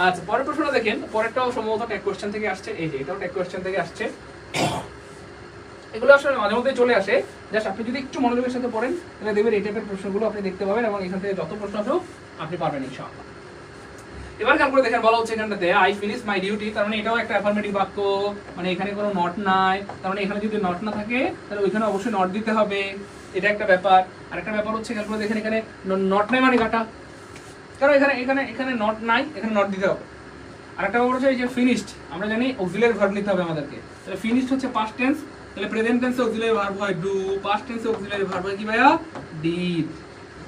আচ্ছা পরের প্রশ্নটা দেখেন, পরেরটাও সম্ভবত ট্যাগ কোশ্চেন থেকে আসছে, এই যে এটাও ট্যাগ কোশ্চেন থেকে আসছে। এগুলো আসলে মাঝে মধ্যে চলে আসে, জাস্ট আপনি যদি একটু মনোযোগের সাথে পড়েন তাহলে দেখবেন এই টাইপের প্রশ্নগুলো আপনি দেখতে পাবেন এবং এখান থেকে যত প্রশ্ন আসুক আপনি পারবেন ইনশাআল্লাহ। এবার খেয়াল করে দেখেন বলা হচ্ছে এখানটাতে আই ফিনিশ মাই ডিউটি, তার মানে এটাও একটা অ্যাফার্মেটিভ বাক্য, মানে এখানে কোনো নট নাই, তার মানে এখানে যদি নট না থাকে তাহলে ওইখানে অবশ্যই নট দিতে হবে, এটা একটা ব্যাপার। আরেকটা ব্যাপার হচ্ছে খেয়াল করে দেখেন এখানে নট নাই মানে কাটা, কারণ এখানে এখানে এখানে নট নাই, এখানে নট দিতে হবে। আরেকটা ব্যাপার হচ্ছে এই যে ফিনিশড, আমরা জানি অক্সিলারি ভার্ব নিতে হবে আমাদেরকে, তাহলে ফিনিশড হচ্ছে পাস্ট টেন্স, তাহলে প্রেজেন্ট টেন্সে অক্সিলারি ভার্ব হয় ডু, পাস্ট টেন্সে অক্সিলারি ভার্ব হয় কি ভাইয়া? ডিড।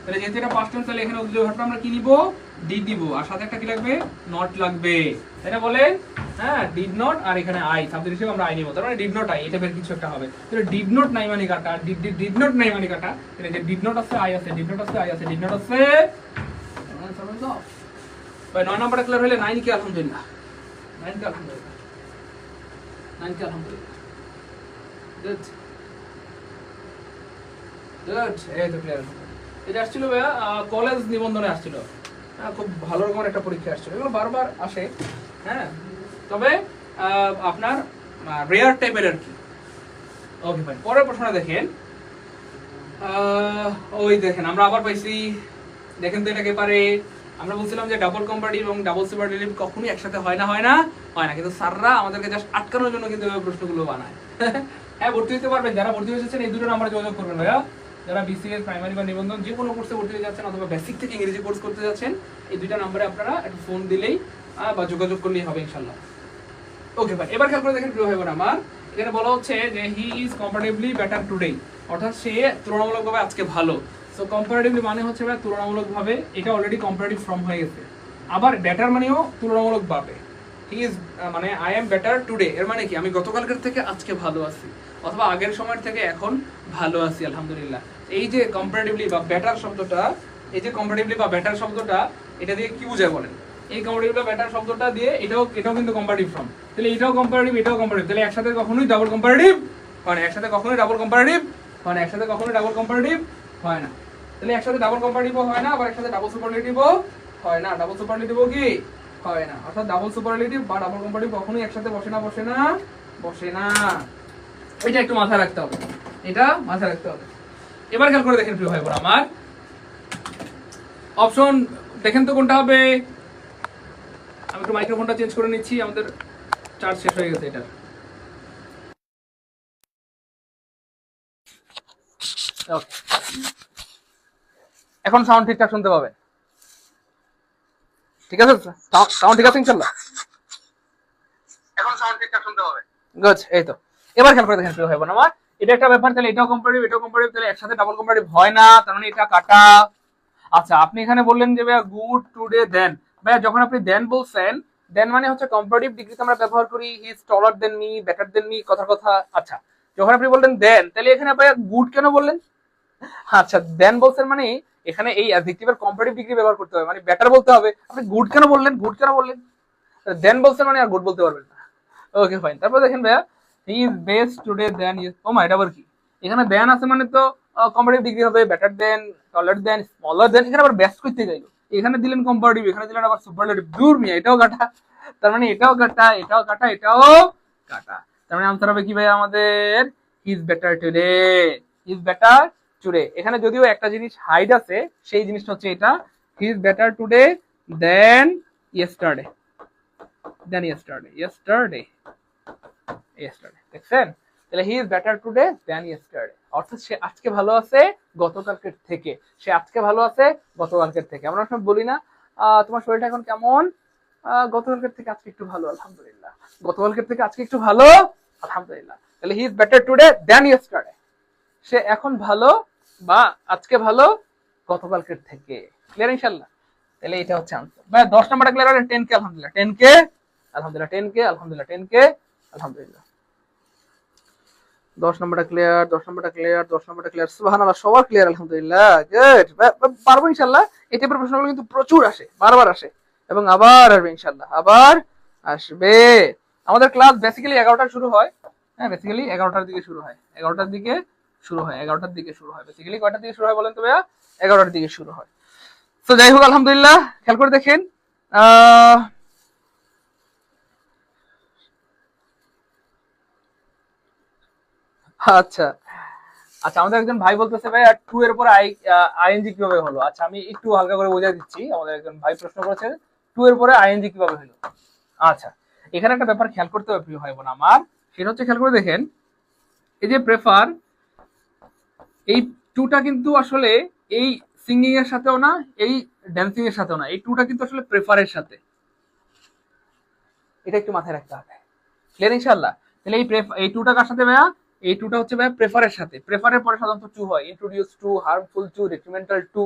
তাহলে যেহেতু এটা পাস্ট টেন্স তাহলে এখানে অক্সিলারি ভার্বটা আমরা কি নিব? ডিড দিব, আর সাথে একটা কি লাগবে? নট লাগবে। এটা বলেন হ্যাঁ ডিড নট, আর এখানে আই সাবজেক্ট হিসেবে আমরা আই নিব, তার মানে ডিড নট আই, এটা বের কিছু একটা হবে। তাহলে ডিড নট নাই মানে কাটা, ডিড নট নাই মানে কাটা, তাহলে যে ডিড নট আছে আই আছে, ডিড নট আছে আই আছে, ডিড নট আছে ভাই। 9 নাম্বারটা ক্লিয়ার হলে 9 কে আলহামদুলিল্লাহ, 9 কে আলহামদুলিল্লাহ, 9 কে আলহামদুলিল্লাহ। গুড গুড, এই তো ক্লিয়ার। এটা আসছিল ভাইয়া কলেজ নিবন্ধনে আসছিল, খুব ভালো রকমের একটা পরীক্ষা আসছিল, এগুলো বারবার আসে। হ্যাঁ তবে আপনার রেয়ার টাইপের আর কি। ওকে ভাই পরের প্রশ্নটা দেখেন, ওই দেখেন আমরা আবার পাইছি, দেখেন তো এটাকে পারে। আমরা বলছিলাম যে ডাবল কম্পারেটিভ এবং ডাবল সুপারলেটিভ কখনোই একসাথে হয় না, কিন্তু স্যাররা আমাদেরকে জাস্ট আটকানোর জন্য কিন্তু এই প্রশ্নগুলো বানায়। হ্যাঁ ভর্তি হতে পারবেন, যারা ভর্তি হয়েছেন এই দুটো নাম্বারে যোগাযোগ করবেন ভাইয়া, যারা বিসিএস প্রাইমারি বা নিবন্ধন যে কোনো কোর্সে ভর্তি হয়ে যাচ্ছেন অথবা বেসিক থেকে ইংরেজি কোর্স করতে যাচ্ছেন, এই দুইটা নাম্বারে আপনারা একটু ফোন দিলেই বা যোগাযোগ করলেই হবে ইনশাআল্লাহ। ওকে ভাই এবার খেয়াল করে দেখেন প্রিয় ভাই বোন আমার, এখানে বলা হচ্ছে যে he is comparatively better today, অর্থাৎ সে তুলনামূলকভাবে আজকে ভালো। সো কম্পারেটিভলি মানে হচ্ছে ভাই তুলনামূলকভাবে, এটা অলরেডি কম্পারেটিভ ফর্ম হয়ে গেছে। আবার বেটার মানেও তুলনামূলকভাবে, হি ইজ মানে আই এম বেটার টুডে, এর মানে কি আমি গতকালকের থেকে আজকে ভালো আছি, অথবা আগের সময়ের থেকে এখন ভালো আছি আলহামদুলিল্লাহ। এই যে কম্পারেটিভলি বা বেটার শব্দটা, এই যে কম্পারেটিভলি বা বেটার শব্দটা, এটা দিয়ে কি বোঝায় বলেন? এই কম্পারেটিভ বা বেটার শব্দটা দিয়ে এটাও কিন্তু কম্পারেটিভ ফর্ম, তাহলে এটাও কম্পারেটিভ এটাও কম্পারেটিভ, তাহলে একসাথে কখনোই ডাবল কম্পারেটিভ হয় না, একসাথে কখনোই ডাবল কম্পারেটিভ হয় না, একসাথে কখনোই ডাবল কম্পারেটিভ হয় না। তাহলে একসাথে ডাবল কম্পারেটিভও হয় না, আবার একসাথে ডাবল সুপারলেটিভও হয় না, ডাবল সুপারলেটিভও কি হয় না, অর্থাৎ ডাবল সুপারলেটিভ বা ডাবল কম্পারেটিভ কখনোই একসাথে বসে না। এটা একটু মাথায় রাখতে হবে, এটা মাথায় রাখতে হবে। এবার খেয়াল করে দেখেন প্রিয় ভাই বোন আমার, অপশন দেখেন তো কোনটা হবে। আমি একটু মাইক্রোফোনটা চেঞ্জ করে নিচ্ছি, আমাদের চার্জ শেষ হয়ে গেছে এটার। এখন সাউন্ড ঠিকঠাক শুনতে পাবে? ঠিক আছে সাউন্ড ঠিক আছে ইনশাআল্লাহ? এখন সাউন্ড ঠিকঠাক শুনতে পাবে? গুড, এই তো। এবার খেয়াল করে দেখেন প্রিয় ভাই বোন আমার, এটা একটা ব্যাপার, তাহলে এটাও কম্পারেটিভ এটাও কম্পারেটিভ, তাহলে একসাথে ডাবল কম্পারেটিভ হয় না, তার মানে এটা কাটা। আচ্ছা আপনি এখানে বললেন যে ভাইয়া গুড টুডে দেন, ভাইয়া যখন আপনি দেন বলছেন, দেন মানে হচ্ছে কম্পারেটিভ ডিগ্রিতে আমরা ব্যবহার করি he is taller than me, better than me, কথার কথা। আচ্ছা যখন আপনি বললেন দেন, তাহলে এখানে ভাইয়া গুড কেন বললেন? আচ্ছা, দেন বলছেন মানে এখানে এই অ্যাডজেক্টিভের কম্পারেটিভ ডিগ্রি ব্যবহার করতে হবে, মানে বেটার বলতে হবে। আপনি গুড কেন বললেন? গুড কেন বললেন? দেন বলছেন মানে আর গুড বলতে পারবেন না। Okay fine. তারপর দেখেন ভাইয়া, he is best today than is, ও মা, এটা আবার কি? এখানে দেন আছে মানে তো কম্পারেটিভ ডিগ্রি হবে, better than, taller than, smaller than. এখানে আবার বেস্ট করতে গেল, এখানে দিলেন কম্পারেটিভ, এখানে দিলেন আবার সুপারলেটিভ। দূর মিয়া, এটাও কাটা। তার মানে এটাও কাটা, এটাও কাটা, এটাও কাটা। তার মানে আনসার হবে কি ভাই আমাদের? হি is better today, he is better today. এখানে যদিও একটা জিনিস হাইড আছে, সেই জিনিসটা হচ্ছে এটা, he is better today than yesterday, than yesterday, yesterday, yesterday. দেখছেন? তাহলে he is better today than yesterday, অর্থাৎ সে আজকে ভালো আছে গতকালকের থেকে, সে আজকে ভালো আছে গতকালকের থেকে। আমরা সব বলি না তোমার শরীরটা এখন কেমন? গতকালকের থেকে আজকে একটু ভালো, আলহামদুলিল্লাহ। গতকালকের থেকে আজকে একটু ভালো, আলহামদুলিল্লাহ। তাহলে he is better today than yesterday, সে এখন ভালো বা আজকে ভালো গতকালকের থেকে। ক্লিয়ার ইনশাআল্লাহ? তাহলে এটা হচ্ছে আনসার ভাই। 10 নাম্বারটা ক্লিয়ার হলো? 10 কে আলহামদুলিল্লাহ, 10 কে আলহামদুলিল্লাহ, 10 কে আলহামদুলিল্লাহ, 10 কে আলহামদুলিল্লাহ। 10 নাম্বারটা ক্লিয়ার, 10 নাম্বারটা ক্লিয়ার, 10 নাম্বারটা ক্লিয়ার। সুবহানাল্লাহ, সবার ক্লিয়ার আলহামদুলিল্লাহ। গুড, পারবো ইনশাআল্লাহ। এই টাইপের প্রশ্নগুলো কিন্তু প্রচুর আসে, বারবার আসে এবং আবার আসবে ইনশাআল্লাহ, আবার আসবে। আমাদের ক্লাস বেসিক্যালি 11টায় শুরু হয়। হ্যাঁ, বেসিক্যালি 11টার দিকে শুরু হয়, 11টার দিকে শুরু হয়, 11টার দিকে শুরু হয়। বেসিক্যালি কয়টার দিকে শুরু হয় বলেন তো ভাইয়া? 11টার দিকে শুরু হয়। তো যাই হোক, আলহামদুলিল্লাহ। খেয়াল করে দেখেন, আচ্ছা আচ্ছা, আমাদের একজন ভাই বলতেছে ভাই টু এর উপর আইএনজি কিভাবে হলো? আচ্ছা, আমি একটু হালকা করে বোঝাই দিচ্ছি। আমাদের একজন ভাই প্রশ্ন করেছে টু এর পরে আইএনজি কিভাবে হলো। আচ্ছা, এখানে একটা ব্যাপার খেয়াল করতে হবে প্রিয় ভাই বোন আমার, সেটা হচ্ছে খেয়াল করে দেখেন, এই যে প্রেফার, এই টুটা কিন্তু আসলে এই সিঙ্গিং এর সাথেও না, এই ড্যান্সিং এর সাথেও না, এই টুটা কিন্তু আসলে প্রেফারের সাথে। এটা একটু মাথায় রাখতে হবে। ক্লিয়ার ইনশাআল্লাহ? তাহলে এই টুটা কার সাথে ভাইয়া? এই টুটা হচ্ছে ভাইয়া প্রেফারের সাথে। প্রেফারের পরে সাধারণত টু হয়, introduce two, harmful to, detrimental two,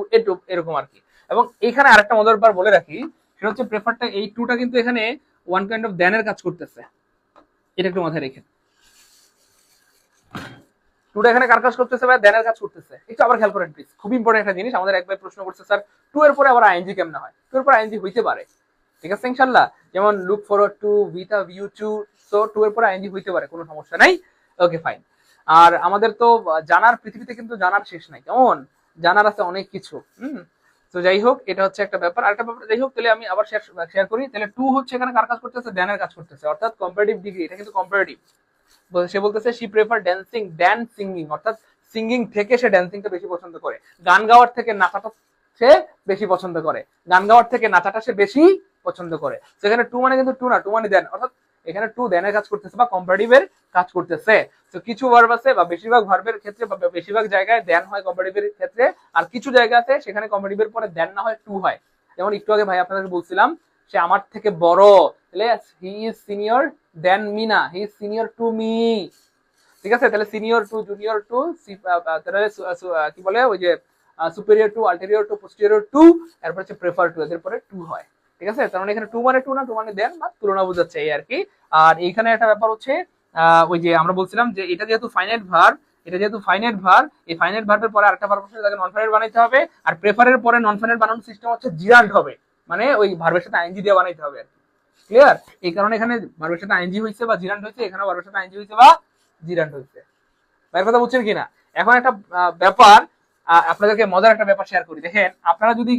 এরকম আর কি। এবং এখানে আরেকটা মজার ব্যাপার বলে রাখি, সেটা হচ্ছে প্রেফারটা, এই টুটা কিন্তু এখানে ওয়ান কাইন্ড অফ দেনের কাজ করতেছে। এটা একটু মাথায় রেখে, টুটা এখানে কার কাজ করতেছে ভাই? দেনের কাজ করতেছে। একটু আবার খেয়াল করেন প্লিজ, খুব ইম্পর্টেন্ট একটা জিনিস। আমাদের এক ভাই প্রশ্ন করছে, স্যার টু এর পরে আবার আইএনজি কেমনে হয়? টু এর পরে আইএনজি হইতে পারে, ঠিক আছে ইনশাআল্লাহ। যেমন look forward to, with a view to, so to এর পরে আইএনজি হইতে পারে, কোনো সমস্যা নাই। Okay fine. আর আমাদের তো জানার, পৃথিবীতে কিন্তু জানার শেষ নাই, কেমন? জানার আছে অনেক কিছু। তো যাই হোক, এটা হচ্ছে একটা ব্যাপার। আরেকটা ব্যাপার, যাই হোক, তাহলে আমি আবার শেয়ার করি। তাহলে টু হচ্ছে এখানে কার কাজ করতেছে? দেনের কাজ করতেছে, অর্থাৎ কম্পারেটিভ ডিগ্রি। এটা কিন্তু কম্পারেটিভ। সে বলতেছে she prefer dancing than singing, অর্থাৎ সিঙ্গিং থেকে সে ড্যান্সিংটা বেশি পছন্দ করে, গান গাওয়ার থেকে নাচাটা সে বেশি পছন্দ করে, গান গাওয়ার থেকে নাচাটা সে বেশি পছন্দ করে। সেখানে টু মানে কিন্তু টু না, টু মানে দেন, অর্থাৎ এখানে টু দেনের কাজ করতেছে বা কম্পারেটিভের কাজ করতেছে। তো কিছু ভার্ব আছে বা বেশিরভাগ ভার্বের ক্ষেত্রে বা বেশিরভাগ জায়গায় দেন হয় কম্পারেটিভের ক্ষেত্রে, আর কিছু জায়গা আছে সেখানে কম্পারেটিভের পরে দেন না হয় টু হয়। যেমন একটু আগে ভাই আপনাদের বলছিলাম, সে আমার থেকে বড়, তাহলে he is senior than me না, he is senior to me. ঠিক আছে? তাহলে সিনিয়র টু, জুনিয়র টু, তাহলে কি বলে ওই যে superior to, ulterior to, posterior to, এরপর হচ্ছে প্রেফার টু, এদের পরে টু হয়। ঠিক আছে? তার মানে এখানে টু মানে টু না, টু মানে দেন বা তুলনা বোঝাচ্ছে এই আর কি। আর এইখানে একটা ব্যাপার হচ্ছে, ওই যে আমরা বলছিলাম যে এটা যেহেতু ফাইনাইট ভার্ব, এটা যেহেতু ফাইনাইট ভার্ব, এই ফাইনাইট ভার্বের পরে আরেকটা ভার্ব আসলে তাকে নন ফাইনাইট বানাইতে হবে। আর প্রেফারের পরে নন ফাইনাইট বানানোর সিস্টেম হচ্ছে জিরান্ট হবে, মানে ওই ভার্বের সাথে আইএনজি দিয়ে বানাইতে হবে আর কি। ক্লিয়ার? এই কারণে এখানে ভার্বের সাথে আইএনজি হইছে বা জিরান্ট হইছে, এখানে ভার্বের সাথে আইএনজি হইছে বা জিরান্ট হইছে। ভাইয়ের কথা বুঝছেন কিনা? এখন একটা ব্যাপার, আপনাদেরকে মজার একটা ব্যাপার শেয়ার করি। দেখেন, আপনারা যদি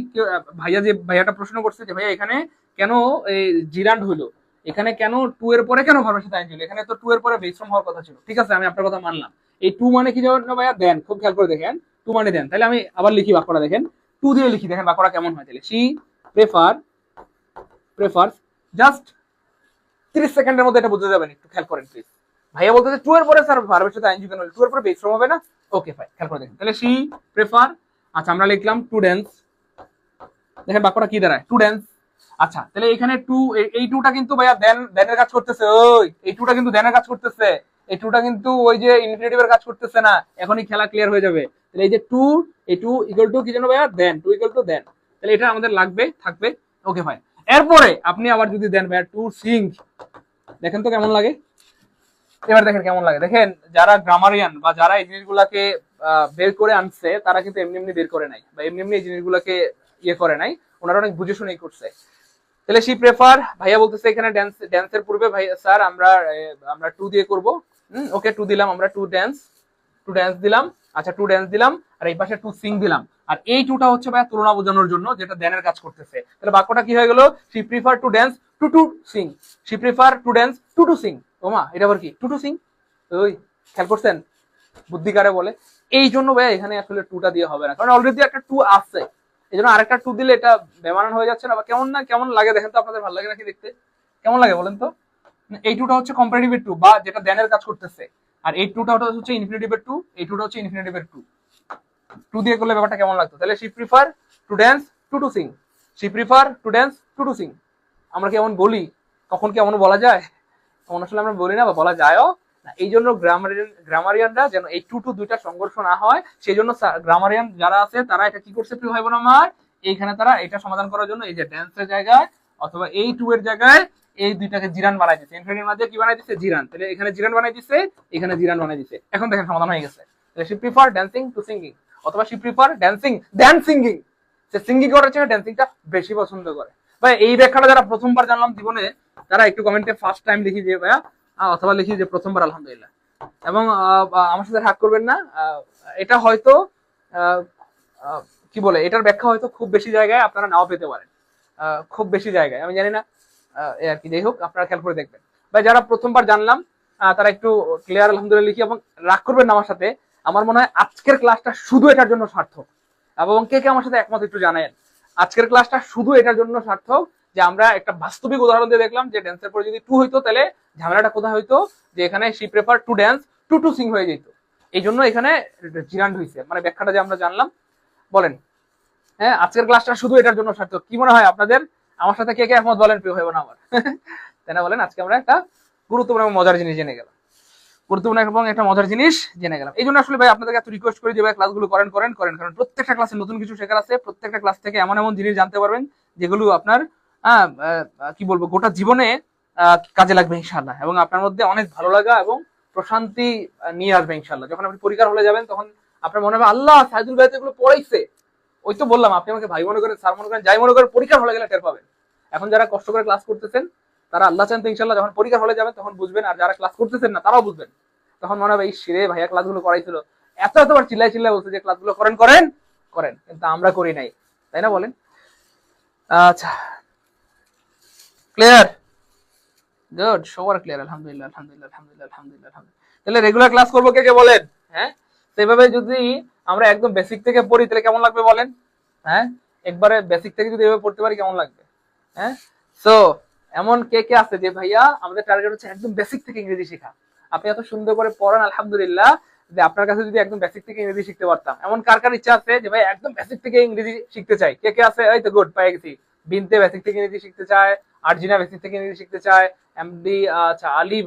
ভাইয়াটা প্রশ্ন করছে যে ভাইয়া এখানে কেন এই জিরান্ড হইলো, এখানে কেন টু এর পরে কেন ভার্বের সাথে আইএনজি হলো? এখানে তো টু এর পরে বেস ফর্ম হওয়ার কথা ছিল। ঠিক আছে, আমি আপনার কথা মানলাম। এই টু মানে কি জানো ভাইয়া? দেন। খুব খেয়াল করে দেখেন, টু মানে দেন। তাহলে আমি আবার লিখি বাক্যটা, দেখেন টু দিয়ে লিখি, দেখেন বাক্যটা কেমন হয়। তাহলে শি প্রেফার জাস্ট 30 সেকেন্ডের মধ্যে এটা বুঝতে যাবেন, একটু খেয়াল করেন প্লিজ। ভাইয়া বলতেছে টু এর পরে স্যার ভার্বের সাথে আইএনজি কেন হলো? টু এর পরে বেস ফর্ম হবে না? ওকে ফাইন, খেয়াল করে দেখেন। তাহলে শি প্রেফার, আচ্ছা আমরা লিখলাম টু ড্যান্স, দেখেন বাক্যটা কি দাঁড়ায়? To dance. আচ্ছা, তাহলে এখানে টু, এই টুটা কিন্তু ভাইয়া দেনের কাজ করতেছে। ওই এই টুটা কিন্তু দেনের কাজ করতেছে, এই টুটা কিন্তু ওই যে ইনফিনিটিভের কাজ করতেছে না। এখনই খেলা ক্লিয়ার হয়ে যাবে। তাহলে এই যে টু, এই টু ইকুয়াল টু কি জানো ভাইয়া? দেন। টু ইকুয়াল টু দেন। তাহলে এটা আমাদের লাগবে, থাকবে। Okay fine. এরপরে আপনি আবার যদি দেন ভাইয়া টু সিং, দেখেন তো কেমন লাগে? এবার দেখেন কেমন লাগে। দেখেন যারা গ্রামারিয়ান বা যারা এই জিনিসগুলাকে বের করে আনছে তারা কিন্তু এমনি এমনি বের করে নাই, বা এমনি এমনি এই জিনিসগুলোকে ইয়ে করে নাই, ওনারা অনেক বুঝে শুনেই করছে। তাহলে শি প্রেফার, ভাইয়া বলতেছে এখানে ড্যান্সের পূর্বে ভাই স্যার আমরা টু দিয়ে করব। ওকে, টু দিলাম আমরা, টু ড্যান্স দিলাম। আচ্ছা, টু ড্যান্স দিলাম, আর এই পাশে টু সিং দিলাম। আর এই টুটা হচ্ছে ভাইয়া তুলনা বোঝানোর জন্য, যেটা দেনের কাজ করতেছে। তাহলে বাক্যটা কি হয়ে গেল? She prefer to dance to Singh. She prefer to dance to Singh. ওমা, এটা আবার কি টু সিং? ওই খেয়াল করছেন বুদ্ধিকারে বলে। এই জন্য ভাইয়া এখানে আসলে টুটা দিয়ে হবে না, কারণ অলরেডি একটা টু আছে। এই জন্য আরেকটা টু দিলে এটা বেমানান হয়ে যাচ্ছে না? বা কেমন না কেমন লাগে দেখেন তো, আপনাদের ভালো লাগে নাকি দেখতে? কেমন লাগে বলেন তো? এই টুটা হচ্ছে কম্পারেটিভের টু, বা যেটা দেনের কাজ করতেছে। আর এই টুটা হচ্ছে ইনফিনিটিভের টু, এই টুটা হচ্ছে ইনফিনিটিভের টু। টু দিয়ে করলে ব্যাপারটা কেমন লাগতো? তাহলে she prefer to dance to Singh. She prefer to dance to Singh. আমরা কেমন বলি, কখন কেমন বলা যায়? তখন আসলে আমরা বলি না, বা বলা যায়ও না। এই জন্য গ্রামারিয়ানরা যেন এই টু দুইটা সংঘর্ষ না হয়, সেই জন্য গ্রামারিয়ান যারা আছে তারা এটা কি করছে প্রিয় ভাই বোন আমার, এইখানে তারা এটা সমাধান করার জন্য এই যে ড্যান্সের জায়গায় অথবা এই টু এর জায়গায় এই দুইটাকে জিরান বানাই দিচ্ছে। ইনফিনিটির মাঝে কি বানাই দিচ্ছে? জিরান। তাহলে এখানে জিরান বানাই দিচ্ছে, এখানে জিরান বানাই দিচ্ছে। এখন দেখেন সমাধান হয়ে গেছে। তাহলে she prefer dancing to singing, অথবা she prefer dancing than singing. সে সিঙ্গিং করার চেয়ে ড্যান্সিংটা বেশি পছন্দ করে। ভাই এই ব্যাখ্যাটা যারা প্রথমবার জানলাম জীবনে, তারা একটু কমেন্টে ফার্স্ট টাইম লিখি যে ভাইয়া, অথবা লিখি যে প্রথমবার আলহামদুলিল্লাহ। এবং আমার সাথে হাক করবেন না, এটা হয়তো কি বলে, এটার ব্যাখ্যা হয়তো খুব বেশি জায়গায় আপনারা নাও পেতে পারেন, খুব বেশি জায়গায় আমি জানি না আর কি। যাই হোক, আপনারা খেয়াল করে দেখবেন। ভাই যারা প্রথমবার জানলাম তারা একটু ক্লিয়ার আলহামদুলিল্লাহ লিখি, এবং রাগ করবেন না আমার সাথে। আমার মনে হয় আজকের ক্লাসটা শুধু এটার জন্য সার্থক। এবং কে কে আমার সাথে একমত একটু জানেন? আজকের ক্লাসটা শুধু এটার জন্য সার্থক যে আমরা একটা বাস্তবিক উদাহরণ দিয়ে দেখলাম যে ড্যান্সের পরে যদি টু হইতো তাহলে ঝামেলাটা কোথায় হইতো, যে এখানে she prefer to dance to Singh হয়ে যেত। এই জন্য এখানে জিরান্ড হয়েছে, মানে ব্যাখ্যাটা যে আমরা জানলাম। বলেন হ্যাঁ, আজকের ক্লাসটা শুধু এটার জন্য সার্থক। কি মনে হয় আপনাদের? আমার সাথে কে কে একমত বলেন প্রিয় ভাই বোন আমার? তাই না বলেন? আজকে আমরা একটা গুরুত্বপূর্ণ এবং মজার জিনিস জেনে গেলাম, গুরুত্বপূর্ণ এবং একটা মজার জিনিস জেনে গেলাম। এই জন্য আসলে ভাই আপনাদেরকে এত রিকোয়েস্ট করি যে ভাই ক্লাসগুলো করেন, কারণ প্রত্যেকটা ক্লাসে নতুন কিছু শেখার আছে। প্রত্যেকটা ক্লাস থেকে এমন এমন জিনিস জানতে পারবেন যেগুলো আপনার কি বলবো গোটা জীবনে কাজে লাগবে ইনশাআল্লাহ, এবং আপনার মধ্যে অনেক ভালো লাগা এবং প্রশান্তি নিয়ে আসবে ইনশাআল্লাহ। যখন আপনি পরীক্ষার হলে যাবেন তখন আপনার মনে হবে আল্লাহ সাইদুল ভাই তো এগুলো পড়াইছে। ওই তো বললাম, আপনি আমাকে ভাই মনে করেন, স্যার মনে করেন, যাই মনে করেন, পরীক্ষার হলে গেলে টের পাবেন। এখন যারা কষ্ট করে ক্লাস করতেছেন তারা আল্লাহ চান তো ইনশাআল্লাহ যখন পরীক্ষার হলে যাবেন তখন বুঝবেন, আর যারা ক্লাস করতেছেন না তারাও বুঝবেন। তখন মনে হবে এই শিরে ভাইয়া ক্লাসগুলো করাইছিল, এতবার চিল্লাই চিল্লাই বলছে যে ক্লাসগুলো করেন করেন করেন, কিন্তু আমরা করি নাই, তাই না বলেন? আচ্ছা, ক্লিয়ার? গুড, সবার ক্লিয়ার আলহামদুলিল্লাহ আলহামদুলিল্লাহ আলহামদুলিল্লাহ আলহামদুলিল্লাহ আলহামদুলিল্লাহ। তাহলে রেগুলার ক্লাস করবো কে কে বলেন? হ্যাঁ, সেভাবে যদি আমরা একদম বেসিক থেকে পড়ি তাহলে কেমন লাগবে বলেন? হ্যাঁ, একবারে বেসিক থেকে যদি এভাবে পড়তে পারি কেমন লাগবে? হ্যাঁ, সো এমন কে কে আছে যে ভাইয়া আমাদের টার্গেট হচ্ছে একদম বেসিক থেকে ইংরেজি শেখা। আপনি এত সুন্দর করে পড়ান আলহামদুলিল্লাহ, যে আপনার কাছে যদি একদম বেসিক থেকে ইংরেজি শিখতে পারতাম। এমন কার কার ইচ্ছা আছে যে ভাই একদম বেসিক থেকে ইংরেজি শিখতে চাই? কে কে আছে? এই তো গুড, পেয়ে গেছি। বিনতে বেসিক থেকে ইংরেজি শিখতে চায়, আরজিনা বেসিক থেকে ইংরেজি শিখতে চায়, এমডি আচ্ছা আলী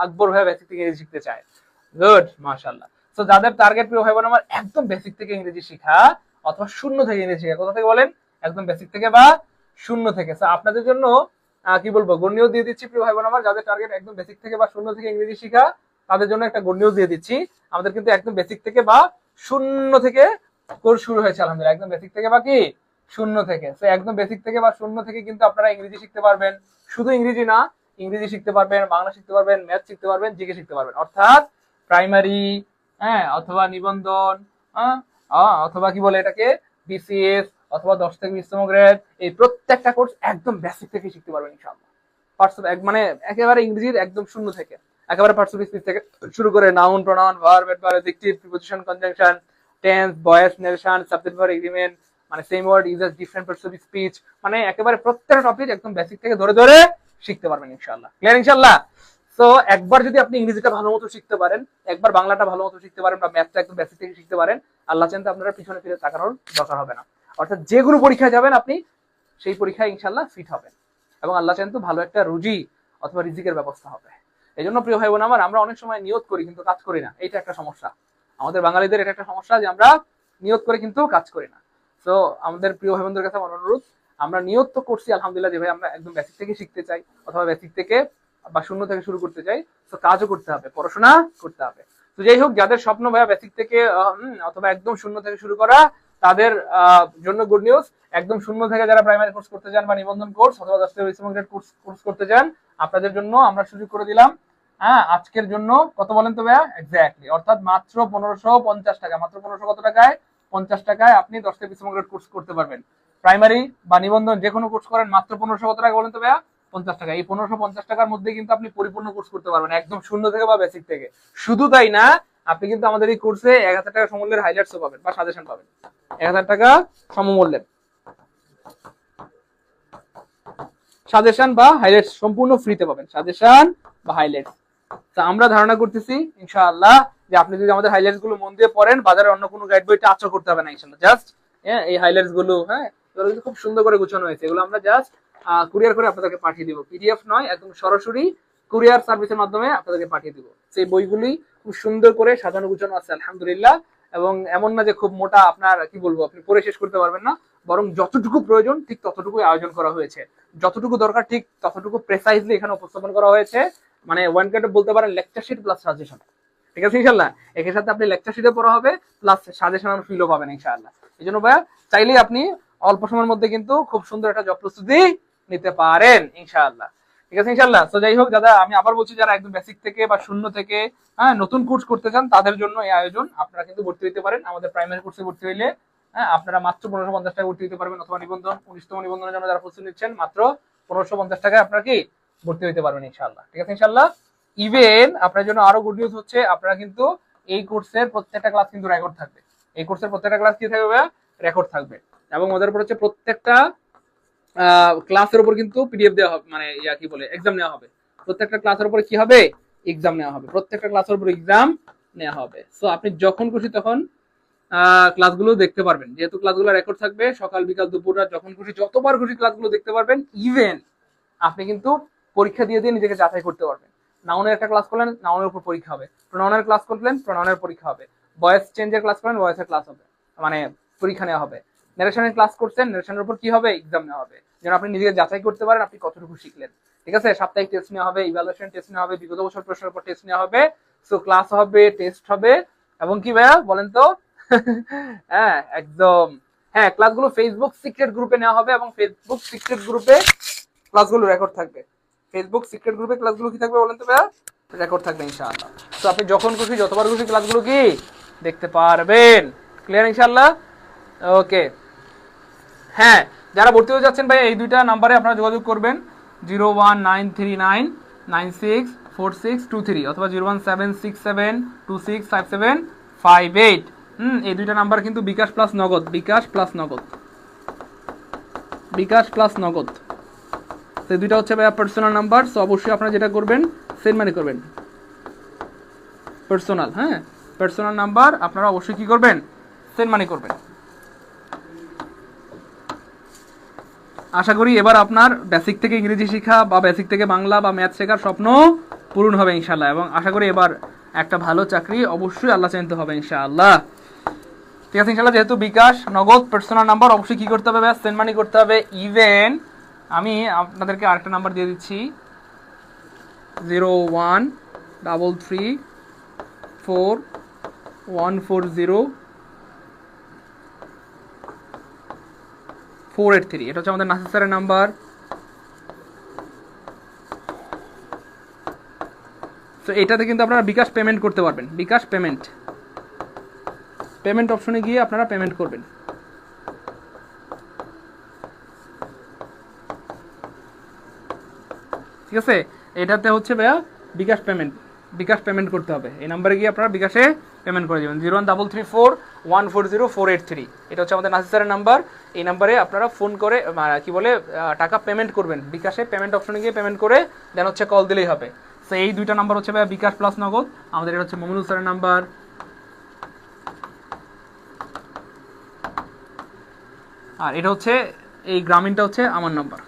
আকবর ভাই বেসিক থেকে ইংরেজি শিখতে চায়। গুড, মাশাআল্লাহ। সো যাদের টার্গেট প্রিয় ভাই বোন আমার একদম বেসিক থেকে ইংরেজি শেখা অথবা শূন্য থেকে ইংরেজি শেখা, কোথা থেকে বলেন? একদম বেসিক থেকে বা শূন্য থেকে। সো আপনাদের জন্য কি বলবো, গুড নিউজ দিয়ে দিচ্ছি প্রিয় ভাই বোন আমার। যাদের টার্গেট একদম বেসিক থেকে বা শূন্য থেকে ইংরেজি শেখা, তাদের জন্য একটা গুড নিউজ দিয়ে দিচ্ছি। আমাদের কিন্তু একদম বেসিক থেকে বা শূন্য থেকে কোর্স শুরু হয়েছে আলহামদুলিল্লাহ। একদম বেসিক থেকে বা কি শূন্য থেকে। সো একদম বেসিক থেকে বা শূন্য থেকে কিন্তু আপনারা ইংরেজি শিখতে পারবেন। শুধু ইংরেজি না, ইংরেজি শিখতে পারবেন, বাংলা শিখতে পারবেন, ম্যাথ শিখতে পারবেন, জিকে শিখতে পারবেন। অর্থাৎ প্রাইমারি, হ্যাঁ, অথবা নিবন্ধন, অথবা কি বলে এটাকে বিসিএস, অথবা 10 থেকে 20তম গ্রেড, এই প্রত্যেকটা কোর্স একদম বেসিক থেকে শিখতে পারবেন ইনশাআল্লাহ। মানে একেবারে ইংরেজির একদম শূন্য থেকে, একেবারে পার্টস অফ স্পিচ থেকে শুরু করে noun, pronoun, verb, adverb, adjective, preposition, conjunction, tense, voice, narration, subject, verb, agreement, মানে same word uses, different parts of speech, মানে একেবারে প্রত্যেকটা টপিক একদম বেসিক থেকে ধরে ধরে শিখতে পারবেন ইনশাআল্লাহ। ক্লিয়ার ইনশাআল্লাহ? তো একবার যদি আপনি ইংরেজিটা ভালো মতো শিখতে পারেন, একবার বাংলাটা ভালো মতো শিখতে পারেন, বা ম্যাথটা একদম বেসিক থেকে শিখতে পারেন, আল্লাহ চান তো আপনারা পিছনে ফিরে তাকানোর দরকার হবে না। অর্থাৎ যে কোনো পরীক্ষায় যাবেন আপনি সেই পরীক্ষায় ইনশাআল্লাহ ফিট হবেন, এবং আল্লাহ চান তো ভালো একটা রুজি অথবা রিজিকের ব্যবস্থা হবে। এই জন্য প্রিয় ভাই বোন আমার, আমরা অনেক সময় নিয়ত করি কিন্তু কাজ করি না। এইটা একটা সমস্যা আমাদের বাঙালিদের, এটা একটা সমস্যা যে আমরা নিয়ত করে কিন্তু কাজ করি না। তো আমাদের প্রিয় ভাই বোনদের কাছে আমার অনুরোধ, আমরা নিয়ত তো করছি আলহামদুলিল্লাহ যে ভাই আমরা একদম বেসিক থেকে শিখতে চাই, অথবা বেসিক থেকে বা শূন্য থেকে শুরু করতে চাই, তো কাজও করতে হবে, পড়াশোনা করতে হবে। তো যাই হোক, যাদের স্বপ্ন ভাইয়া বেসিক থেকে অথবা একদম শূন্য থেকে শুরু করা, তাদের জন্য গুড নিউজ। একদম শূন্য থেকে যারা প্রাইমারি কোর্স করতে চান বা নিবন্ধন কোর্স অথবা 10 থেকে 20 গ্রেড কোর্স করতে চান, আপনাদের জন্য আমরা সুযোগ করে দিলাম। হ্যাঁ, আজকের জন্য কত বলেন তো ভাইয়া? এক্স্যাক্টলি, অর্থাৎ মাত্র 1550 টাকা। মাত্র 1500 কত টাকায়? 50 টাকায় আপনি 10 থেকে 20 গ্রেড কোর্স করতে পারবেন। প্রাইমারি বা নিবন্ধন যে কোনো কোর্স করেন, মাত্র 1500 কত টাকা বলেন তো ভাইয়া? 50 টাকা। এই 1550 টাকার মধ্যে কিন্তু আপনি পরিপূর্ণ কোর্স করতে পারবেন, একদম শূন্য থেকে বা বেসিক থেকে। শুধু তাই না, আপনি কিন্তু আমাদের এই কোর্সে 1000 টাকা সমমূল্যের হাইলাইটসও পাবেন বা সাজেশন পাবেন। 1000 টাকা সমমূল্যের সাজেশন বা হাইলাইটস সম্পূর্ণ ফ্রিতে পাবেন, সাজেশন বা হাইলাইটস। তা আমরা ধারণা করতেছি ইনশাআল্লাহ যে আপনি যদি আমাদের হাইলাইটস গুলো মন দিয়ে পড়েন, বাজারে অন্য কোনো গাইড বইটা আচ্ছা করতে হবে না ইনশাআল্লাহ। জাস্ট এই হাইলাইটস গুলো, হ্যাঁ, এগুলো খুব সুন্দর করে গুছানো হয়েছে। এগুলো আমরা জাস্ট কুরিয়ার করে আপনাদেরকে পাঠিয়ে দিব, পিডিএফ নয়, একদম সরাসরি কুরিয়ার সার্ভিসের মাধ্যমে আপনাদেরকে পাঠিয়ে দিব। সেই বইগুলি খুব সুন্দর করে সাজানো গুছানো আছে আলহামদুলিল্লাহ। এবং এমন না যে খুব মোটা, আপনার কি বলবো, আপনি পড়ে শেষ করতে পারবেন না, বরং যতটুকু প্রয়োজন ঠিক ততটুকুই আয়োজন করা হয়েছে, যতটুকু দরকার ঠিক ততটুকু প্রেসাইজলি এখানে উপস্থাপন করা হয়েছে। মানে ওয়ান কার্ডে বলতে পারেন লেকচার শিট প্লাস সাজেশন, ঠিক আছে ইনশাআল্লাহ। এর সাথে আপনি লেকচার শিটে পড়া হবে প্লাস সাজেশন আর ফিলও পাবেন ইনশাআল্লাহ। এই জন্য ভাইয়া চাইলেই আপনি অল্প সময়ের মধ্যে কিন্তু খুব সুন্দর একটা জব প্রস্তুতি নিতে পারেন ইনশাআল্লাহ, ঠিক আছে ইনশাআল্লাহ। তো যাই হোক দাদা, আমি আবার বলছি, যারা একদম বেসিক থেকে বা শূন্য থেকে নতুন কোর্স করতে চান, তাদের জন্য এই আয়োজন। আপনারা কিন্তু ভর্তি হতে পারেন আমাদের প্রাইমারি কোর্সে ভর্তি হইলে। আপনারা মাত্র 1550 টাকা ভর্তি হতে পারবেন, অথবা নিবন্ধন 19তম নিবন্ধনের জন্য যারা প্রস্তুতি নিচ্ছেন, মাত্র 1550 টাকায় আপনারা কি ভর্তি হতে পারবেন ইনশাআল্লাহ, ঠিক আছে ইনশাআল্লাহ। ইভেন আপনার জন্য আরো গুড নিউজ হচ্ছে, আপনারা কিন্তু এই কোর্সের প্রত্যেকটা ক্লাস কিন্তু রেকর্ড থাকবে। এই কোর্সের প্রত্যেকটা ক্লাস কি থাকবে? রেকর্ড থাকবে। এবং ওদের উপর হচ্ছে প্রত্যেকটা ক্লাসের উপর কিন্তু পিডিএফ দেওয়া হবে, মানে কি বলে, এক্সাম নেওয়া হবে। প্রত্যেকটা ক্লাসের উপর কি হবে? এক্সাম নেওয়া হবে। প্রত্যেকটা ক্লাসের উপর এক্সাম নেওয়া হবে। সো আপনি যখন খুশি তখন ক্লাসগুলো দেখতে পারবেন, যেহেতু ক্লাসগুলো রেকর্ড থাকবে। সকাল বিকাল দুপুর রাত যখন খুশি যতবার খুশি ক্লাসগুলো দেখতে পারবেন। ইভেন আপনি কিন্তু পরীক্ষা দিয়ে দিয়ে নিজেকে যাচাই করতে পারবেন। নাউনের একটা ক্লাস করলেন, নাউনের উপর পরীক্ষা হবে। প্রোনাউনের ক্লাস করলেন, প্রোনাউনের পরীক্ষা হবে। ভয়েস চেঞ্জের ক্লাস করলেন, ভয়েসের ক্লাস হবে, মানে পরীক্ষা নেওয়া হবে। নারেশনের ক্লাস করছেন, নারেশনের উপর কি হবে? এক্সাম নেওয়া হবে, যেন আপনি নিজেকে যাচাই করতে পারেন আপনি কতটুকু শিখলেন, ঠিক আছে। সাপ্তাহিক টেস্ট নেওয়া হবে, ইভ্যালুয়েশন টেস্ট নেওয়া হবে, বিগত বছর প্রশ্নের উপর টেস্ট নেওয়া হবে। সো ক্লাস হবে, টেস্ট হবে, এবং কি ভাইয়া বলেন তো? হ্যাঁ একদম, হ্যাঁ, ক্লাসগুলো ফেসবুক সিক্রেট গ্রুপে নেওয়া হবে, এবং ফেসবুক সিক্রেট গ্রুপে ক্লাসগুলো রেকর্ড থাকবে। ফেসবুক সিক্রেট গ্রুপে ক্লাসগুলো কি থাকবে বলেন তো ভাইয়া? রেকর্ড থাকবে ইনশাআল্লাহ। তো আপনি যখন খুশি যতবার খুশি ক্লাসগুলো কি দেখতে পারবেন। ক্লিয়ার ইনশাআল্লাহ? ওকে। হ্যাঁ, যারা ভর্তি হয়ে যাচ্ছেন ভাই, এই দুইটা নাম্বারে আপনারা যোগাযোগ করবেন, 01939964623 অথবা 01767265758। এই দুইটা নাম্বার কিন্তু বিকাশ প্লাস নগদ, বিকাশ প্লাস নগদ, বিকাশ প্লাস নগদ। তো এই দুইটা হচ্ছে ভাইয়া পার্সোনাল নাম্বার। সো অবশ্যই আপনারা যেটা করবেন, সেন্ড মানি করবেন, পার্সোনাল। হ্যাঁ, পার্সোনাল নাম্বার আপনারা অবশ্যই কি করবেন? সেন্ড মানি করবেন। আশা করি এবার আপনার বেসিক থেকে ইংরেজি শেখা বা বেসিক থেকে বাংলা বা ম্যাথ শেখার স্বপ্ন পূরণ হবে ইনশাআল্লাহ। এবং আশা করি এবার একটা ভালো চাকরি অবশ্যই আল্লাহ চাইতে হবে ইনশাআল্লাহ, ঠিক আছে ইনশাআল্লাহ। যেহেতু বিকাশ নগদ পার্সোনাল নাম্বার, অবশ্যই কি করতে হবে? সেন্ড মানি করতে হবে। ইভেন আমি আপনাদেরকে আরেকটা নাম্বার দিয়ে দিচ্ছি, 01334140483। এটা হচ্ছে আমাদের নাসির স্যারের নাম্বার। তো এটাতে কিন্তু আপনারা বিকাশ পেমেন্ট করতে পারবেন। বিকাশ পেমেন্ট, পেমেন্ট অপশনে গিয়ে আপনারা পেমেন্ট করবেন, ঠিক আছে। এটাতে হচ্ছে ভাইয়া বিকাশ পেমেন্ট, বিকাশ পেমেন্ট করতে হবে। এই নাম্বারে গিয়ে আপনারা বিকাশে পেমেন্ট করে দেবেন, 01334140483। এটা হচ্ছে আমাদের নাসির স্যারের নাম্বার। এই নাম্বারে আপনারা ফোন করে কি বলে টাকা পেমেন্ট করবেন, বিকাশে পেমেন্ট অপশনে গিয়ে পেমেন্ট করে দেন হচ্ছে কল দিলেই হবে। তো এই দুইটা নাম্বার হচ্ছে ভাইয়া বিকাশ প্লাস নগদ। আমাদের এটা হচ্ছে মমিনুল স্যারের নাম্বার। আর এটা হচ্ছে এই গ্রামীণটা হচ্ছে আমার নাম্বার।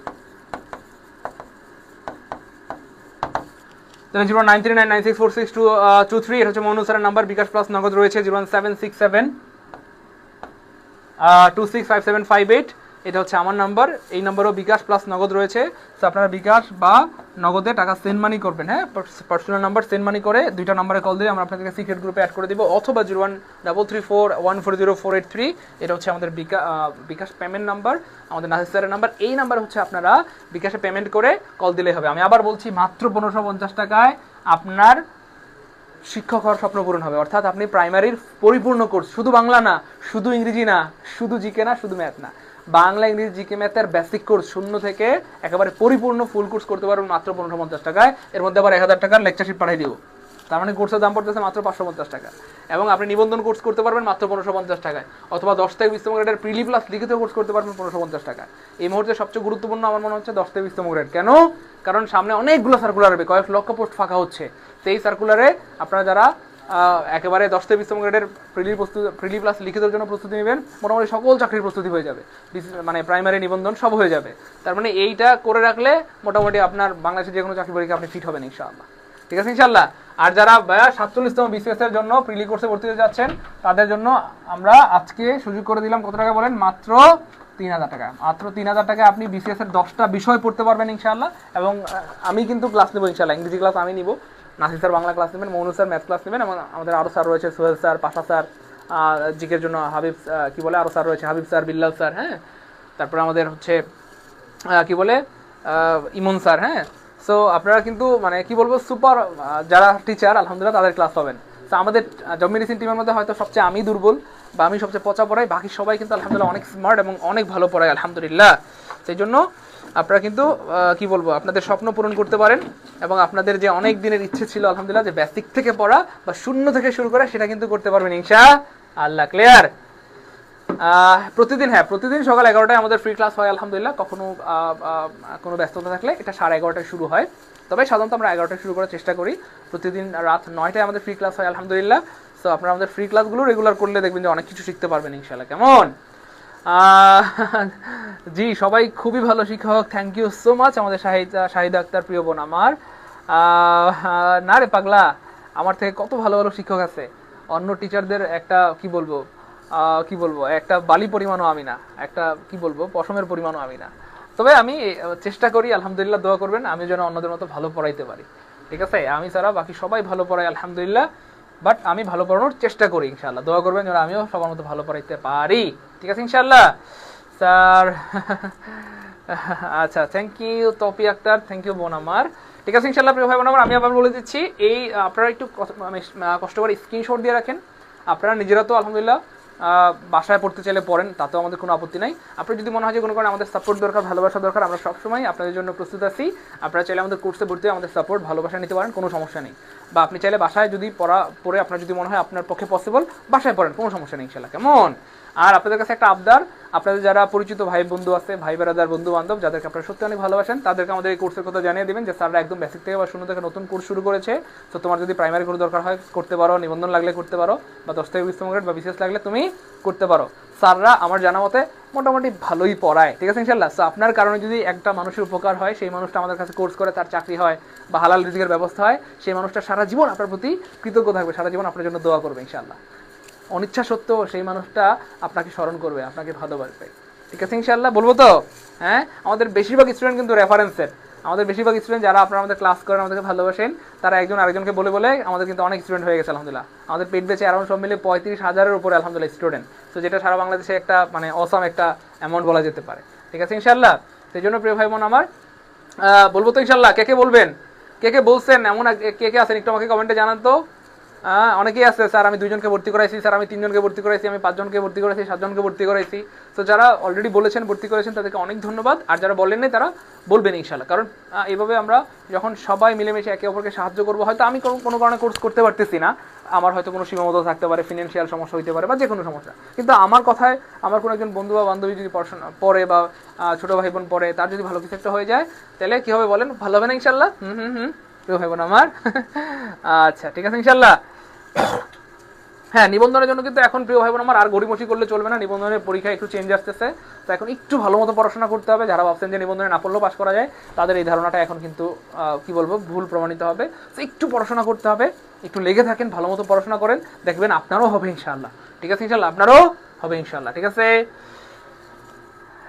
তাহলে 09399646223। এটা হচ্ছে মমিনুল স্যারের নাম্বার। বিকাশ প্লাস নগদ রয়েছে 01767265758।
এটা হচ্ছে আমার নাম্বার, এই নাম্বারও বিকাশ প্লাস নগদ রয়েছে। তো আপনারা বিকাশ বা নগদে টাকা সেন্ড মানি করবেন, হ্যাঁ, পার্সোনাল নাম্বার সেন্ড মানি করে দুইটা নাম্বারে কল দিয়ে আমরা আপনাদেরকে সিক্রেট গ্রুপে অ্যাড করে দিব, অথবা 0133414048 এটা হচ্ছে আমাদের বিকাশ পেমেন্ট নাম্বার, আমাদের নাসির স্যারের নাম্বার। এই নাম্বার হচ্ছে আপনারা বিকাশে পেমেন্ট করে কল দিলেই হবে। আমি আবার বলছি, মাত্র 1550 টাকায় আপনার শিক্ষক হওয়ার স্বপ্ন পূরণ হবে। অর্থাৎ আপনি প্রাইমারির পরিপূর্ণ কোর্স, শুধু বাংলা না, শুধু ইংরেজি না, শুধু জিকে না, শুধু ম্যাথ না, বাংলা ইংরেজি জিকে ম্যাথের বেসিক কোর্স শূন্য থেকে একেবারে পরিপূর্ণ ফুল কোর্স করতে পারবেন মাত্র 1550 টাকায়। এর মধ্যে আবার 1000 টাকার লেকচারশিপ পাঠিয়ে দিব। তার মানে কোর্সের দাম পড়তেছে মাত্র 550 টাকা। এবং আপনি নিবন্ধন কোর্স করতে পারবেন মাত্র 1550 টাকায়, অথবা 10 থেকে 20তম গ্রেডের প্রিলি প্লাস লিখিত কোর্স করতে পারবেন 1550 টাকায়। এই মুহূর্তে সবচেয়ে গুরুত্বপূর্ণ আমার মনে হচ্ছে 10 থেকে 20তম গ্রেড। কেন? কারণ সামনে অনেকগুলো সার্কুলার হবে, কয়েক লক্ষ পোস্ট ফাঁকা হচ্ছে। সেই সার্কুলারে আপনারা যারা একেবারে 10 থেকে 20তম গ্রেডের প্রিলি প্লাস লিখিতের জন্য প্রস্তুতি নেবেন, মোটামুটি সকল চাকরির প্রস্তুতি হয়ে যাবে, মানে প্রাইমারি নিবন্ধন সব হয়ে যাবে। তার মানে এইটা করে রাখলে মোটামুটি আপনার বাংলাদেশে যে কোনো চাকরি পরীক্ষা আপনি ফিট হবেন ইনশাআল্লাহ। ঠিক আছে ইনশাআল্লাহ। আর যারা 47তম বিসিএস এর জন্য প্রিলি কোর্সে ভর্তি হতে যাচ্ছেন, তাদের জন্য আমরা আজকে সুযোগ করে দিলাম কত টাকা বলেন? মাত্র 3000 টাকা। মাত্র 3000 টাকায় আপনি বিসিএস এর 10টা বিষয় পড়তে পারবেন ইনশাআল্লাহ। এবং আমি কিন্তু ক্লাস নেবো ইনশাআল্লাহ, ইংরেজি ক্লাস আমি নিব, নাসির স্যার বাংলা ক্লাস নেবেন, মৌনু স্যার ম্যাথ ক্লাস নেবেন, এবং আমাদের আরও স্যার রয়েছে, সোহেল স্যার, পাশা স্যার, জিকের জন্য হাবিব আরও স্যার রয়েছে, হাবিব স্যার, বিল্লাল স্যার, হ্যাঁ, তারপরে আমাদের হচ্ছে ইমন স্যার, হ্যাঁ। সো আপনারা কিন্তু মানে সুপার যারা টিচার আলহামদুলিল্লাহ তাদের ক্লাস পাবেন। তো আমাদের জব মেডিসিন টিমের মধ্যে হয়তো সবচেয়ে আমি দুর্বল বা আমি সবচেয়ে পচা পড়াই, বাকি সবাই কিন্তু আলহামদুলিল্লাহ অনেক স্মার্ট এবং অনেক ভালো পড়ায় আলহামদুলিল্লাহ। সেই জন্য আপনারা কিন্তু আপনাদের স্বপ্ন পূরণ করতে পারেন, এবং আপনাদের যে অনেক দিনের ইচ্ছে ছিল আলহামদুলিল্লাহ যে বেসিক থেকে পড়া বা শূন্য থেকে শুরু করা, সেটা কিন্তু করতে পারবেন ইনশাআল্লাহ। ক্লিয়ার? প্রতিদিন সকাল 11টায় আমাদের ফ্রি ক্লাস হয় আলহামদুলিল্লাহ। কখনো কোনো ব্যস্ততা থাকলে এটা 11:30টায় শুরু হয়, তবে সাধারণত আমরা 11টায় শুরু করার চেষ্টা করি। প্রতিদিন রাত 9টায় আমাদের ফ্রি ক্লাস হয় আলহামদুলিল্লাহ। সো আপনারা আমাদের ফ্রি ক্লাসগুলো রেগুলার করলে দেখবেন যে অনেক কিছু শিখতে পারবেন ইনশাআল্লাহ। কেমন? জি, সবাই খুবই ভালো শিক্ষক, থ্যাংক ইউ সো মাচ। আমাদের শাহিদা আক্তার, প্রিয় বোন আমার। না রে পাগলা, আমার থেকে কত ভালো ভালো শিক্ষক আছে। অন্য টিচারদের একটা একটা বালি পরিমাণও আমি না, একটা পশমের পরিমাণও আমি না। তবে আমি চেষ্টা করি আলহামদুলিল্লাহ, দোয়া করবেন আমি যেন অন্যদের মতো ভালো পড়াইতে পারি। ঠিক আছে? আমি ছাড়া বাকি সবাই ভালো পড়াই আলহামদুলিল্লাহ, বাট আমি ভালো পড়ানোর চেষ্টা করি ইনশাআল্লাহ। দোয়া করবেন যেন আমিও সবার মতো ভালো পড়াইতে পারি। ঠিক আছে ইনশাআল্লাহ স্যার। আচ্ছা, থ্যাংক ইউ তৌফিক আক্তার, থ্যাংক ইউ বোন আমার। ঠিক আছে ইনশাআল্লাহ প্রিয় ভাই বোন আমার, আমি আবার বলে দিচ্ছি, এই আপনারা একটু কষ্ট করে স্ক্রিনশট দিয়ে রাখেন। আপনারা নিজেরা তো আলহামদুলিল্লাহ বাসায় পড়তে চাইলে পড়েন, তাতেও আমাদের কোনো আপত্তি নাই। আপনার যদি মনে হয় যে কোনো কারণে আমাদের সাপোর্ট দরকার, ভালোবাসা দরকার, আমরা সবসময় আপনাদের জন্য প্রস্তুত আছি। আপনারা চাইলে আমাদের কোর্সে ভর্তি হয়ে আমাদের সাপোর্ট, ভালোবাসা নিতে পারেন, কোনো সমস্যা নেই। বা আপনি চাইলে বাসায় যদি পড়ে আপনার যদি মনে হয় আপনার পক্ষে পসিবল, বাসায় পড়েন, কোনো সমস্যা নেই ইনশাআল্লাহ। কেমন? আর আপনাদের কাছে একটা আবদার, আপনাদের যারা পরিচিত ভাই বন্ধু আছে, ভাই বেড়াদার, বন্ধু বান্ধব, যাদেরকে আপনারা সত্যি অনেক ভালোবাসেন, তাদেরকে আমাদের এই কোর্সের কথা জানিয়ে দিবেন যে স্যাররা একদম বেসিক থেকে বা শূন্য থেকে নতুন কোর্স শুরু করেছে। তো তোমার যদি প্রাইমারি কোর্স দরকার হয় করতে পারো, নিবন্ধন লাগলে করতে পারো, বা 10 থেকে 20তম গ্রেড বা বিশেষ লাগলে তুমি করতে পারো। স্যাররা আমার জানা মতে মোটামুটি ভালোই পড়ায়। ঠিক আছে ইনশাআল্লাহ। সো আপনার কারণে যদি একটা মানুষের উপকার হয়, সেই মানুষটা আমাদের কাছে কোর্স করে তার চাকরি হয় বা হালাল রিজিকের ব্যবস্থা হয়, সেই মানুষটা সারা জীবন আপনার প্রতি কৃতজ্ঞ থাকবে, সারা জীবন আপনার জন্য দোয়া করবে ইনশাআল্লাহ। অনিচ্ছা সত্ত্বেও সেই মানুষটা আপনাকে স্মরণ করবে, আপনাকে ভালোবাসবে। ঠিক আছে ইনশাআল্লাহ, বলবো তো? হ্যাঁ, আমাদের বেশিরভাগ স্টুডেন্ট কিন্তু রেফারেন্সের, আমাদের বেশিরভাগ স্টুডেন্ট যারা আপনারা আমাদের ক্লাস করেন, আমাদেরকে ভালোবাসেন, তারা একজন আরেকজনকে বলে বলে আমাদের কিন্তু অনেক স্টুডেন্ট হয়ে গেছে আলহামদুলিল্লাহ। আমাদের পেট বেচে অ্যারাউন্ড সব মিলে 35,000-এর উপরে আলহামদুলিল্লাহ স্টুডেন্ট। তো যেটা সারা বাংলাদেশে একটা মানে অসাম একটা অ্যামাউন্ট বলা যেতে পারে। ঠিক আছে ইনশাআল্লাহ। সেই জন্য প্রিয় ভাই বোন আমার, বলবো তো ইনশাআল্লাহ। কে বলবেন? কে বলছেন? এমন কে আছেন একটু আমাকে কমেন্টে জানান তো। অনেকেই আছে, স্যার আমি 2জনকে ভর্তি করাইছি, স্যার আমি 3জনকে ভর্তি করাইছি, আমি 5জনকে ভর্তি করাইছি, 7জনকে ভর্তি করাইছি। তো যারা অলরেডি বলেছেন, ভর্তি করেছেন, তাদেরকে অনেক ধন্যবাদ। আর যারা বলেন নাই তারা বলবেন ইনশাআল্লাহ। কারণ এইভাবে আমরা যখন সবাই মিলেমিশে একে অপরকে সাহায্য করবো, হয়তো আমি কোনো কারণে কোর্স করতে পারতেছি না, আমার হয়তো কোনো সীমাবদ্ধতা থাকতে পারে, ফিনান্সিয়াল সমস্যা হইতে পারে বা যে কোনো সমস্যা, কিন্তু আমার কথায় আমার কোনো একজন বন্ধু বা বান্ধবী যদি পড়াশোনা পড়ে বা ছোটো ভাই বোন পড়ে, তার যদি ভালো কিছু একটা হয়ে যায়, তাহলে কী হবে বলেন? ভালো হবে না ইনশাআল্লাহ? প্রিয় ভাই বোন আমার। আচ্ছা, ঠিক আছে ইনশাআল্লাহ। হ্যাঁ, নিবন্ধনের জন্য কিন্তু এখন প্রিয় ভাই বোন আমার আর গড়িমসি করলে চলবে না। নিবন্ধনের পরীক্ষা একটু চেঞ্জ আসতেছে, তো এখন একটু ভালো মতো পড়াশোনা করতে হবে। যারা ভাবছেন যে নিবন্ধনে না পড়লেও পাস করা যায়, তাদের এই ধারণাটা এখন কিন্তু ভুল প্রমাণিত হবে। তো একটু পড়াশোনা করতে হবে, একটু লেগে থাকেন, ভালো মতো পড়াশোনা করেন, দেখবেন আপনারও হবে ইনশাআল্লাহ। ঠিক আছে ইনশাআল্লাহ, আপনারও হবে ইনশাআল্লাহ। ঠিক আছে।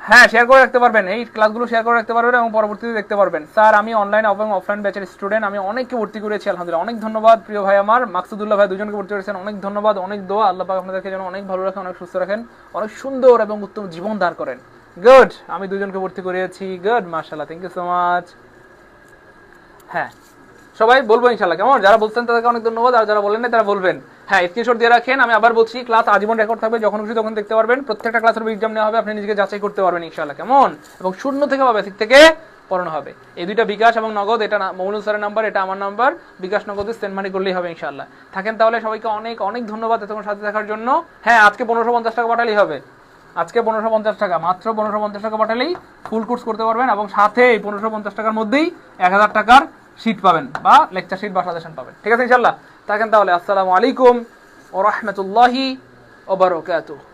হ্যাঁ শেয়ার করে রাখতে পারবেন, এই ক্লাসগুলো শেয়ার করে রাখতে পারবেন এবং পরবর্তীতে দেখতে পারবেন। স্যার আমি অনলাইন এবং অফলাইন ব্যাচের স্টুডেন্ট, আমি অনেককে ভর্তি করেছি আলহামদুলিল্লাহ। অনেক ধন্যবাদ প্রিয় ভাই আমার মাকসুদুল্লাহ ভাই, দুজনকে ভর্তি করেছেন, অনেক ধন্যবাদ, অনেক দোয়া। আল্লাহ পাক আপনাদেরকে যেন অনেক ভালো রাখেন, অনেক সুস্থ রাখেন, অনেক সুন্দর এবং উত্তম জীবন দান করেন। গুড, আমি দুজনকে ভর্তি করিয়েছি, গুড মাশাআল্লাহ, থ্যাংক ইউ সো মাচ। হ্যাঁ সবাই বলবো ইনশাআল্লাহ, কেমন? যারা বলছেন তাদেরকে অনেক ধন্যবাদ, আর যারা বলেন না তারা বলবেন। হ্যাঁ স্ক্রিনশট দিয়ে রাখেন। আমি আবার বলছি, ক্লাস আজীবন রেকর্ড থাকবে, যখন খুশি তখন দেখতে পারবেন। প্রত্যেকটা ক্লাসের এক্সাম নেওয়া হবে, আপনি নিজেকে যাচাই করতে পারবেন ইনশাআল্লাহ, কেমন? এবং শূন্য থেকে বা বেসিক থেকে পড়ানো হবে। এই দুইটা বিকাশ এবং নগদ, এটা মৌলুদ স্যারের নাম্বার, এটা আমার নাম্বার। বিকাশ নগদে সেন্ড মানি করলেই হবে ইনশাআল্লাহ। থাকেন তাহলে, সবাইকে অনেক অনেক ধন্যবাদ এতক্ষণ সাথে থাকার জন্য। হ্যাঁ আজকে 1550 টাকা পাঠালেই হবে, আজকে 1550 টাকা, মাত্র 1550 টাকা পাঠালেই ফুল কোর্স করতে পারবেন, এবং সাথে এই 1550 টাকার মধ্যেই 1000 টাকার শীট পাবেন বা লেকচার শীট বা সাজেশন পাবেন। ঠিক আছে ইনশাআল্লাহ, থাকেন তাহলে। আসসালামু আলাইকুম ওয়া রাহমাতুল্লাহি ওয়া বারাকাতুহু।